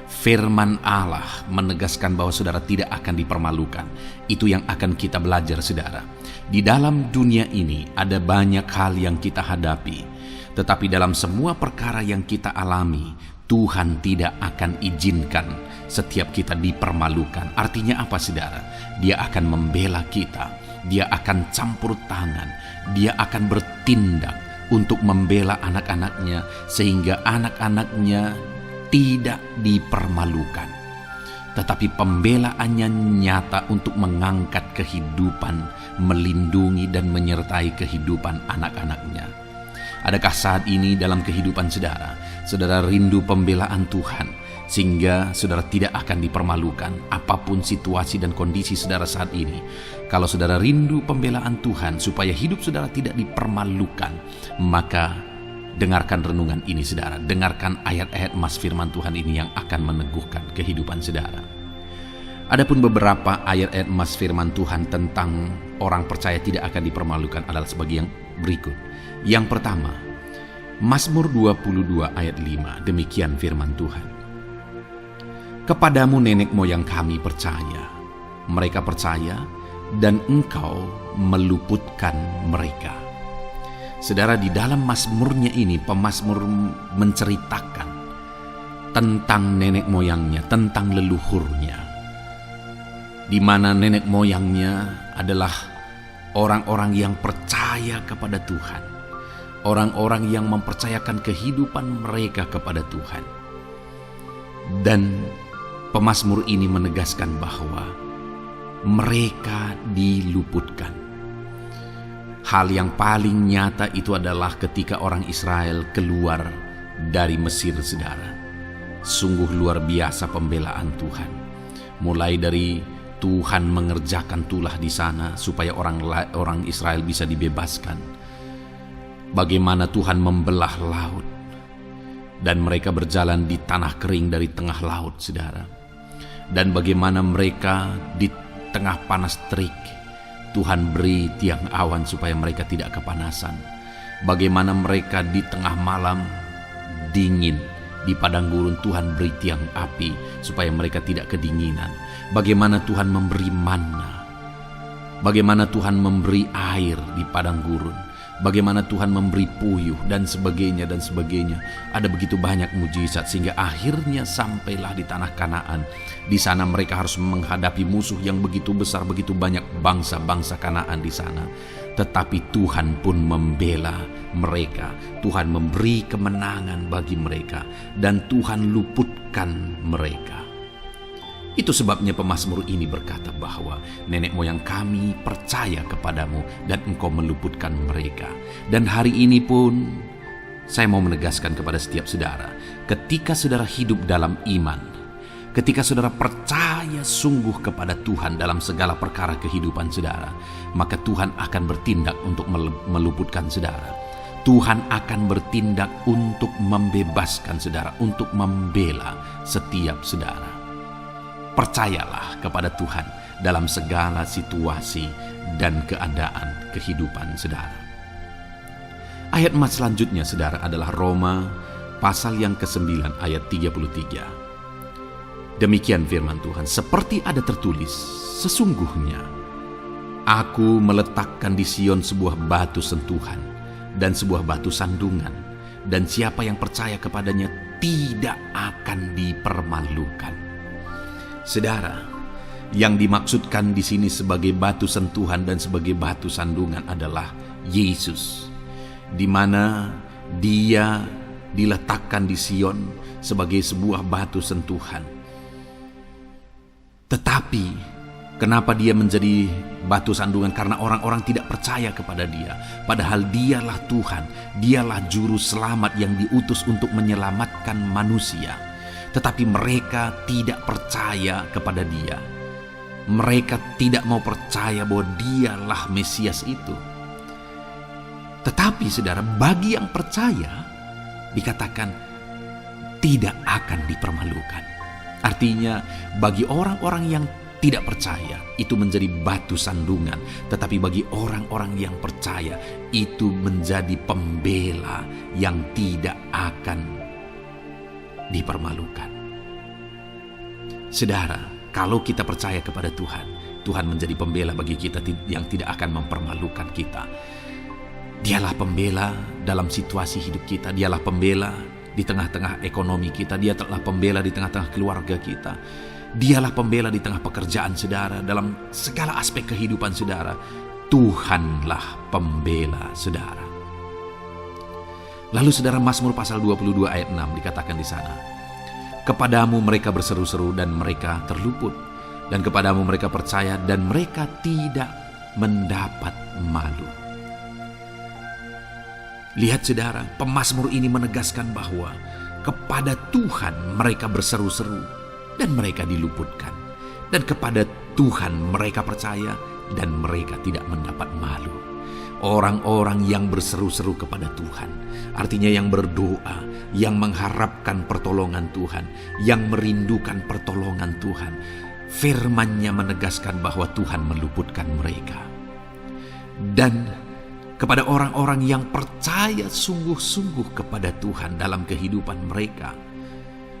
firman Allah menegaskan bahwa saudara tidak akan dipermalukan. Itu yang akan kita belajar saudara. Di dalam dunia ini ada banyak hal yang kita hadapi, tetapi dalam semua perkara yang kita alami, Tuhan tidak akan izinkan setiap kita dipermalukan. Artinya apa, saudara? Dia akan membela kita, dia akan campur tangan, dia akan bertindak untuk membela anak-anaknya sehingga anak-anaknya tidak dipermalukan. Tetapi pembelaannya nyata untuk mengangkat kehidupan, melindungi dan menyertai kehidupan anak-anaknya. Adakah saat ini dalam kehidupan saudara rindu pembelaan Tuhan sehingga saudara tidak akan dipermalukan apapun situasi dan kondisi saudara saat ini? Kalau saudara rindu pembelaan Tuhan supaya hidup saudara tidak dipermalukan, maka dengarkan renungan ini, saudara. Dengarkan ayat-ayat emas firman Tuhan ini yang akan meneguhkan kehidupan saudara. Adapun beberapa ayat-ayat emas firman Tuhan tentang orang percaya tidak akan dipermalukan adalah sebagai yang berikut. Yang pertama, Mazmur 22 ayat 5, demikian firman Tuhan. Kepadamu nenek moyang kami percaya, mereka percaya dan engkau meluputkan mereka. Saudara, di dalam mazmurnya ini, pemazmur menceritakan tentang nenek moyangnya, tentang leluhurnya, di mana nenek moyangnya adalah orang-orang yang percaya kepada Tuhan, orang-orang yang mempercayakan kehidupan mereka kepada Tuhan. Dan pemazmur ini menegaskan bahwa mereka diluputkan. Hal yang paling nyata itu adalah ketika orang Israel keluar dari Mesir, saudara. Sungguh luar biasa pembelaan Tuhan. Mulai dari Tuhan mengerjakan tulah di sana supaya orang Israel bisa dibebaskan. Bagaimana Tuhan membelah laut dan mereka berjalan di tanah kering dari tengah laut, saudara. Dan bagaimana mereka di tengah panas terik, Tuhan beri tiang awan supaya mereka tidak kepanasan. Bagaimana mereka di tengah malam dingin, di padang gurun Tuhan beri tiang api supaya mereka tidak kedinginan. Bagaimana Tuhan memberi manna, bagaimana Tuhan memberi air di padang gurun, bagaimana Tuhan memberi puyuh dan sebagainya dan sebagainya. Ada begitu banyak mujizat sehingga akhirnya sampailah di tanah Kanaan. Di sana mereka harus menghadapi musuh yang begitu besar, begitu banyak bangsa-bangsa Kanaan di sana. Tetapi Tuhan pun membela mereka. Tuhan memberi kemenangan bagi mereka dan Tuhan luputkan mereka. Itu sebabnya pemazmur ini berkata bahwa nenek moyang kami percaya kepadamu dan engkau meluputkan mereka. Dan hari ini pun saya mau menegaskan kepada setiap saudara, ketika saudara hidup dalam iman, ketika saudara percaya sungguh kepada Tuhan dalam segala perkara kehidupan saudara, maka Tuhan akan bertindak untuk meluputkan saudara. Tuhan akan bertindak untuk membebaskan saudara, untuk membela setiap saudara. Percayalah kepada Tuhan dalam segala situasi dan keadaan kehidupan saudara. Ayat emas selanjutnya, saudara, adalah Roma pasal yang ke-9 ayat 33. Demikian firman Tuhan, seperti ada tertulis, sesungguhnya aku meletakkan di Sion sebuah batu sentuhan dan sebuah batu sandungan, dan siapa yang percaya kepadanya tidak akan dipermalukan. Saudara, yang dimaksudkan di sini sebagai batu sentuhan dan sebagai batu sandungan adalah Yesus, di mana Dia diletakkan di Sion sebagai sebuah batu sentuhan. Tetapi kenapa Dia menjadi batu sandungan? Karena orang-orang tidak percaya kepada Dia, padahal Dialah Tuhan, Dialah juru selamat yang diutus untuk menyelamatkan manusia. Tetapi mereka tidak percaya kepada Dia. Mereka tidak mau percaya bahwa Dialah Mesias itu. Tetapi saudara, bagi yang percaya dikatakan tidak akan dipermalukan. Artinya bagi orang-orang yang tidak percaya itu menjadi batu sandungan, tetapi bagi orang-orang yang percaya itu menjadi pembela yang tidak akan dipermalukan. Saudara, kalau kita percaya kepada Tuhan, Tuhan menjadi pembela bagi kita yang tidak akan mempermalukan kita. Dialah pembela dalam situasi hidup kita, Dialah pembela di tengah-tengah ekonomi kita. Dia telah pembela di tengah-tengah keluarga kita. Dialah pembela di tengah pekerjaan saudara, dalam segala aspek kehidupan saudara. Tuhanlah pembela saudara. Lalu saudara, Mazmur pasal 22 ayat 6 dikatakan di sana, kepadamu mereka berseru-seru dan mereka terluput, dan kepadamu mereka percaya dan mereka tidak mendapat malu. Lihat saudara, pemazmur ini menegaskan bahwa kepada Tuhan mereka berseru-seru dan mereka diluputkan, dan kepada Tuhan mereka percaya dan mereka tidak mendapat malu. Orang-orang yang berseru-seru kepada Tuhan, artinya yang berdoa, yang mengharapkan pertolongan Tuhan, yang merindukan pertolongan Tuhan, firman-Nya menegaskan bahwa Tuhan meluputkan mereka. Dan kepada orang-orang yang percaya sungguh-sungguh kepada Tuhan dalam kehidupan mereka,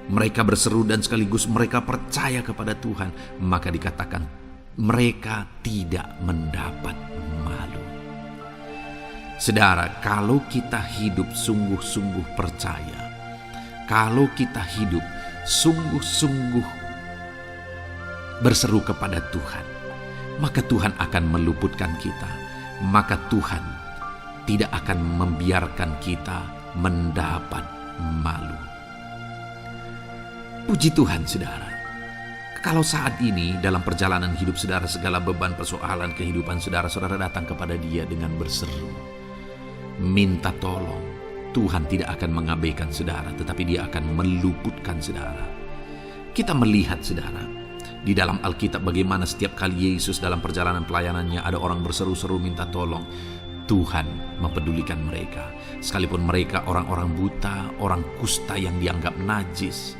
mereka berseru dan sekaligus mereka percaya kepada Tuhan, maka dikatakan mereka tidak mendapat malu. Saudara, kalau kita hidup sungguh-sungguh percaya, kalau kita hidup sungguh-sungguh berseru kepada Tuhan, maka Tuhan akan meluputkan kita. Maka Tuhan tidak akan membiarkan kita mendapat malu. Puji Tuhan saudara. Kalau saat ini dalam perjalanan hidup saudara, segala beban persoalan kehidupan saudara, saudara datang kepada Dia dengan berseru, minta tolong, Tuhan tidak akan mengabaikan saudara, tetapi Dia akan meluputkan saudara. Kita melihat saudara, di dalam Alkitab bagaimana setiap kali Yesus dalam perjalanan pelayanannya ada orang berseru-seru minta tolong, Tuhan mempedulikan mereka. Sekalipun mereka orang-orang buta, orang kusta yang dianggap najis,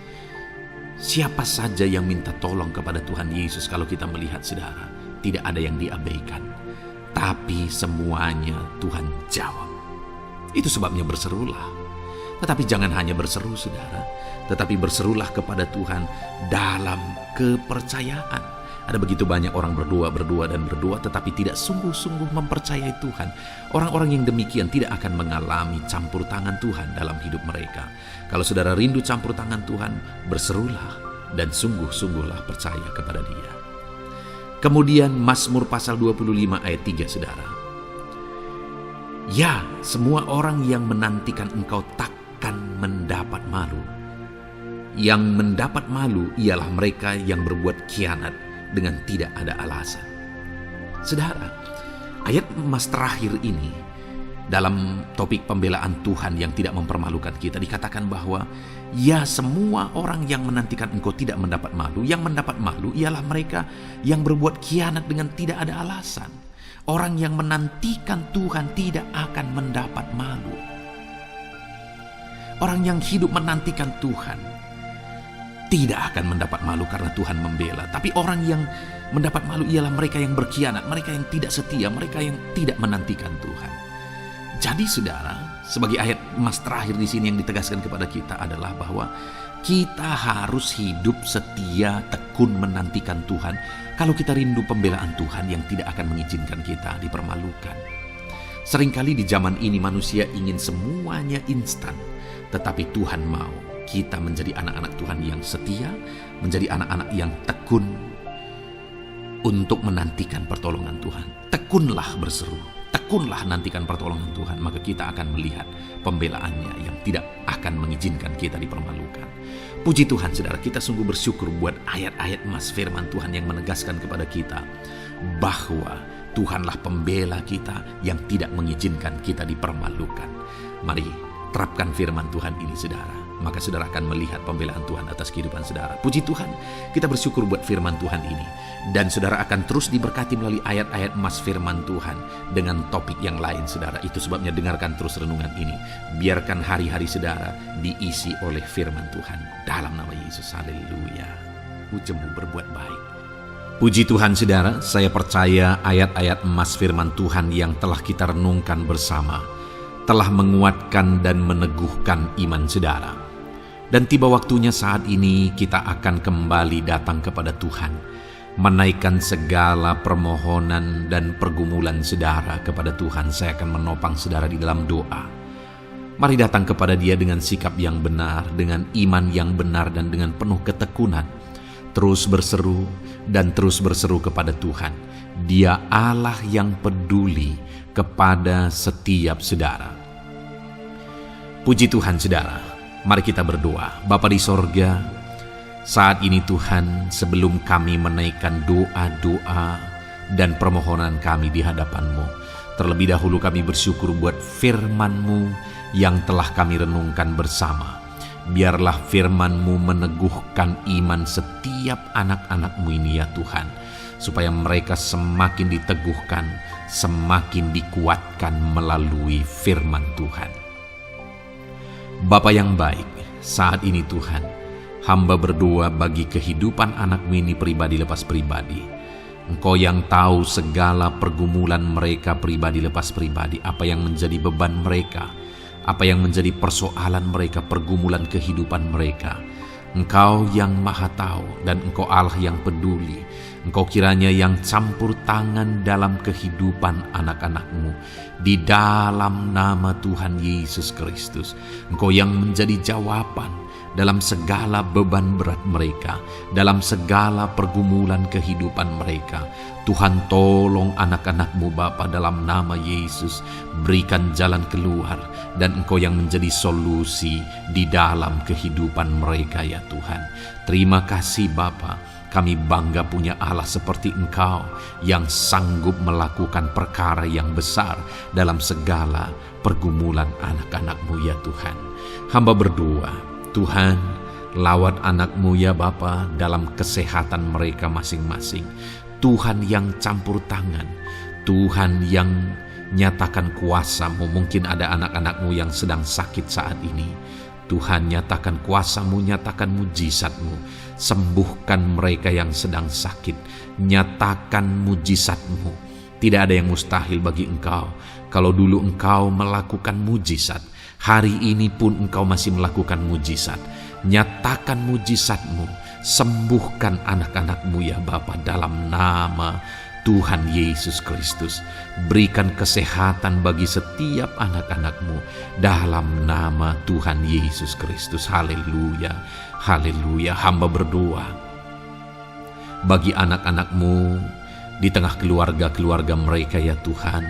siapa saja yang minta tolong kepada Tuhan Yesus, kalau kita melihat saudara, tidak ada yang diabaikan, tapi semuanya Tuhan jawab. Itu sebabnya berserulah. Tetapi jangan hanya berseru saudara, tetapi berserulah kepada Tuhan dalam kepercayaan. Ada begitu banyak orang berdoa tetapi tidak sungguh-sungguh mempercayai Tuhan. Orang-orang yang demikian tidak akan mengalami campur tangan Tuhan dalam hidup mereka. Kalau saudara rindu campur tangan Tuhan, berserulah dan sungguh-sungguhlah percaya kepada Dia. Kemudian Mazmur pasal 25 ayat 3 saudara. Ya, semua orang yang menantikan Engkau takkan mendapat malu. Yang mendapat malu ialah mereka yang berbuat khianat dengan tidak ada alasan. Saudara, ayat emas terakhir ini dalam topik pembelaan Tuhan yang tidak mempermalukan kita, dikatakan bahwa ya, semua orang yang menantikan Engkau tidak mendapat malu. Yang mendapat malu ialah mereka yang berbuat khianat dengan tidak ada alasan. Orang yang menantikan Tuhan tidak akan mendapat malu. Orang yang hidup menantikan Tuhan tidak akan mendapat malu karena Tuhan membela. Tapi orang yang mendapat malu ialah mereka yang berkhianat, mereka yang tidak setia, mereka yang tidak menantikan Tuhan. Jadi saudara, sebagai ayat emas terakhir di sini yang ditegaskan kepada kita adalah bahwa kita harus hidup setia, tekun menantikan Tuhan. Kalau kita rindu pembelaan Tuhan yang tidak akan mengizinkan kita dipermalukan. Seringkali di zaman ini manusia ingin semuanya instan, tetapi Tuhan mau kita menjadi anak-anak Tuhan yang setia, menjadi anak-anak yang tekun untuk menantikan pertolongan Tuhan. Tekunlah berseru, tekunlah nantikan pertolongan Tuhan, maka kita akan melihat pembelaannya yang tidak akan mengizinkan kita dipermalukan. Puji Tuhan saudara, kita sungguh bersyukur buat ayat-ayat emas firman Tuhan yang menegaskan kepada kita bahwa Tuhanlah pembela kita yang tidak mengizinkan kita dipermalukan. Mari terapkan firman Tuhan ini saudara, maka saudara akan melihat pembelaan Tuhan atas kehidupan saudara. Puji Tuhan, kita bersyukur buat firman Tuhan ini. Dan saudara akan terus diberkati melalui ayat-ayat emas firman Tuhan dengan topik yang lain saudara. Itu sebabnya dengarkan terus renungan ini. Biarkan hari-hari saudara diisi oleh firman Tuhan. Dalam nama Yesus, haleluya. Ujungmu berbuat baik. Puji Tuhan saudara, saya percaya ayat-ayat emas firman Tuhan yang telah kita renungkan bersama telah menguatkan dan meneguhkan iman saudara. Dan tiba waktunya saat ini kita akan kembali datang kepada Tuhan, menaikkan segala permohonan dan pergumulan saudara kepada Tuhan. Saya akan menopang saudara di dalam doa. Mari datang kepada Dia dengan sikap yang benar, dengan iman yang benar, dan dengan penuh ketekunan. Terus berseru dan terus berseru kepada Tuhan. Dia Allah yang peduli kepada setiap saudara. Puji Tuhan saudara, mari kita berdoa. Bapa di sorga, saat ini Tuhan, sebelum kami menaikkan doa-doa dan permohonan kami di hadapan-Mu, terlebih dahulu kami bersyukur buat firman-Mu yang telah kami renungkan bersama. Biarlah firman-Mu meneguhkan iman setiap anak-anak-Mu ini ya Tuhan, supaya mereka semakin diteguhkan, semakin dikuatkan melalui firman Tuhan. Bapa yang baik, saat ini Tuhan, hamba berdoa bagi kehidupan anak-Mu ini pribadi lepas pribadi. Engkau yang tahu segala pergumulan mereka pribadi lepas pribadi, apa yang menjadi beban mereka, apa yang menjadi persoalan mereka, pergumulan kehidupan mereka. Engkau yang maha tahu, dan Engkau Allah yang peduli. Engkau kiranya yang campur tangan dalam kehidupan anak-anak-Mu. Di dalam nama Tuhan Yesus Kristus, Engkau yang menjadi jawaban dalam segala beban berat mereka, dalam segala pergumulan kehidupan mereka. Tuhan, tolong anak-anak-Mu Bapa, dalam nama Yesus. Berikan jalan keluar, dan Engkau yang menjadi solusi di dalam kehidupan mereka ya Tuhan. Terima kasih Bapa, kami bangga punya Allah seperti Engkau yang sanggup melakukan perkara yang besar dalam segala pergumulan anak-anak-Mu ya Tuhan. Hamba berdoa, Tuhan, lawat anak-Mu ya Bapa dalam kesehatan mereka masing-masing. Tuhan yang campur tangan, Tuhan yang nyatakan kuasa-Mu. Mungkin ada anak-anak-Mu yang sedang sakit saat ini. Tuhan, nyatakan kuasa-Mu, nyatakan mujizat-Mu. Sembuhkan mereka yang sedang sakit. Nyatakan mujizat-Mu. Tidak ada yang mustahil bagi Engkau. Kalau dulu Engkau melakukan mujizat, hari ini pun Engkau masih melakukan mujizat. Nyatakan mujizat-Mu, sembuhkan anak-anak-Mu ya Bapa, dalam nama Tuhan Yesus Kristus. Berikan kesehatan bagi setiap anak-anak-Mu dalam nama Tuhan Yesus Kristus. Haleluya, haleluya. Hamba berdoa bagi anak-anak-Mu di tengah keluarga-keluarga mereka ya Tuhan.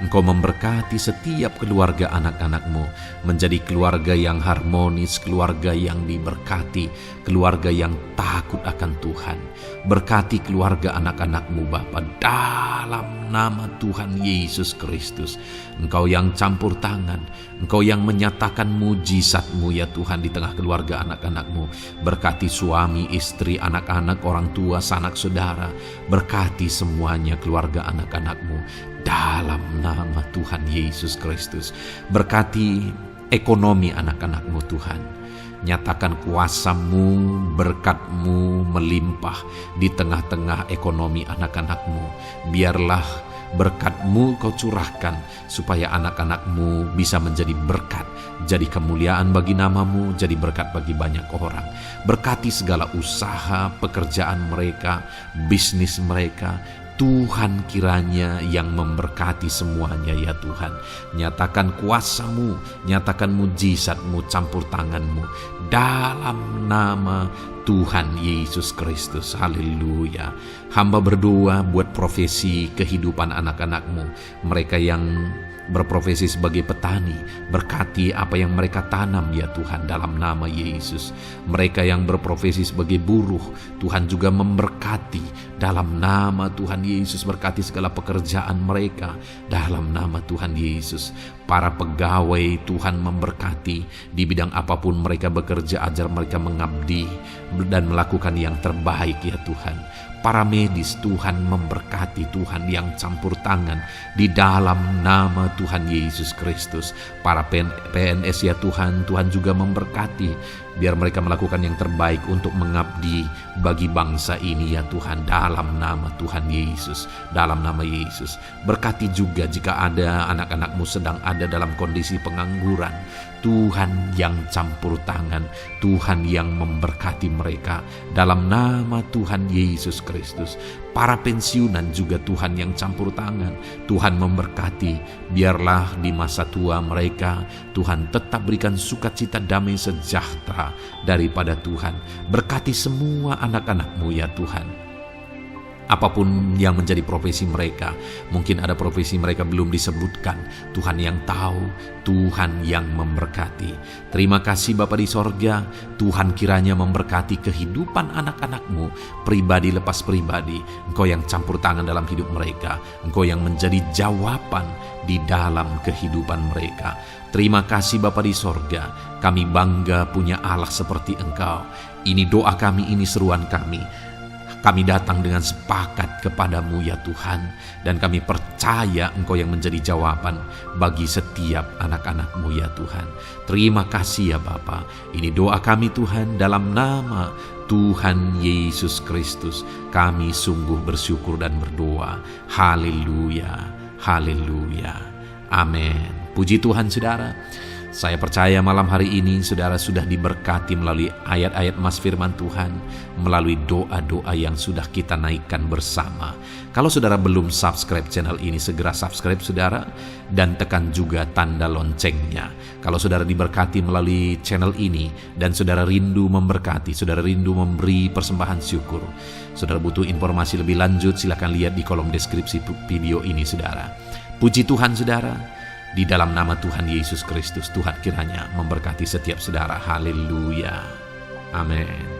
Engkau memberkati setiap keluarga anak-anak-Mu menjadi keluarga yang harmonis, keluarga yang diberkati, keluarga yang takut akan Tuhan. Berkati keluarga anak-anak-Mu Bapa dalam nama Tuhan Yesus Kristus. Engkau yang campur tangan, Engkau yang menyatakan mujizat-Mu ya Tuhan di tengah keluarga anak-anak-Mu. Berkati suami, istri, anak-anak, orang tua, sanak saudara. Berkati semuanya keluarga anak-anak-Mu dalam nama Tuhan Yesus Kristus. Berkati ekonomi anak-anak-Mu Tuhan. Nyatakan kuasa-Mu, berkat-Mu melimpah di tengah-tengah ekonomi anak-anak-Mu. Biarlah berkat-Mu Kau curahkan supaya anak-anak-Mu bisa menjadi berkat, jadi kemuliaan bagi nama-Mu, jadi berkat bagi banyak orang. Berkati segala usaha, pekerjaan mereka, bisnis mereka. Tuhan kiranya yang memberkati semuanya ya Tuhan. Nyatakan kuasa-Mu, nyatakan mujizat-Mu, campur tangan-Mu dalam nama Tuhan Yesus Kristus. Haleluya. Hamba berdoa buat profesi kehidupan anak-anak-Mu, mereka yang berprofesi sebagai petani. Berkati apa yang mereka tanam ya Tuhan dalam nama Yesus. Mereka yang berprofesi sebagai buruh, Tuhan juga memberkati dalam nama Tuhan Yesus. Berkati segala pekerjaan mereka dalam nama Tuhan Yesus. Para pegawai Tuhan memberkati di bidang apapun mereka bekerja, ajar mereka mengabdi dan melakukan yang terbaik ya Tuhan. Para medis Tuhan memberkati, Tuhan yang campur tangan di dalam nama Tuhan Yesus Kristus. Para PNS ya Tuhan, Tuhan juga memberkati biar mereka melakukan yang terbaik untuk mengabdi bagi bangsa ini ya Tuhan dalam nama Tuhan Yesus, dalam nama Yesus. Berkati juga jika ada anak-anak-Mu sedang ada dalam kondisi pengangguran, Tuhan yang campur tangan, Tuhan yang memberkati mereka dalam nama Tuhan Yesus Kristus. Para pensiunan juga Tuhan yang campur tangan, Tuhan memberkati. Biarlah di masa tua mereka Tuhan tetap berikan sukacita, damai, sejahtera daripada Tuhan. Berkati semua anak-anak-Mu ya Tuhan. Apapun yang menjadi profesi mereka, mungkin ada profesi mereka belum disebutkan, Tuhan yang tahu, Tuhan yang memberkati. Terima kasih Bapa di sorga, Tuhan kiranya memberkati kehidupan anak-anak-Mu, pribadi lepas pribadi. Engkau yang campur tangan dalam hidup mereka, Engkau yang menjadi jawaban di dalam kehidupan mereka. Terima kasih Bapa di sorga, kami bangga punya Allah seperti Engkau. Ini doa kami, ini seruan kami. Kami datang dengan sepakat kepadamu ya Tuhan, dan kami percaya Engkau yang menjadi jawaban bagi setiap anak-anak-Mu ya Tuhan. Terima kasih ya Bapa. Ini doa kami Tuhan dalam nama Tuhan Yesus Kristus. Kami sungguh bersyukur dan berdoa. Haleluya, haleluya, amin. Puji Tuhan saudara. Saya percaya malam hari ini saudara sudah diberkati melalui ayat-ayat Mas Firman Tuhan, melalui doa-doa yang sudah kita naikkan bersama. Kalau saudara belum subscribe channel ini, segera subscribe saudara, dan tekan juga tanda loncengnya. Kalau saudara diberkati melalui channel ini, dan saudara rindu memberkati, saudara rindu memberi persembahan syukur, saudara butuh informasi lebih lanjut, silakan lihat di kolom deskripsi video ini saudara. Puji Tuhan saudara. Di dalam nama Tuhan Yesus Kristus, Tuhan kiranya memberkati setiap saudara. Haleluya. Amin.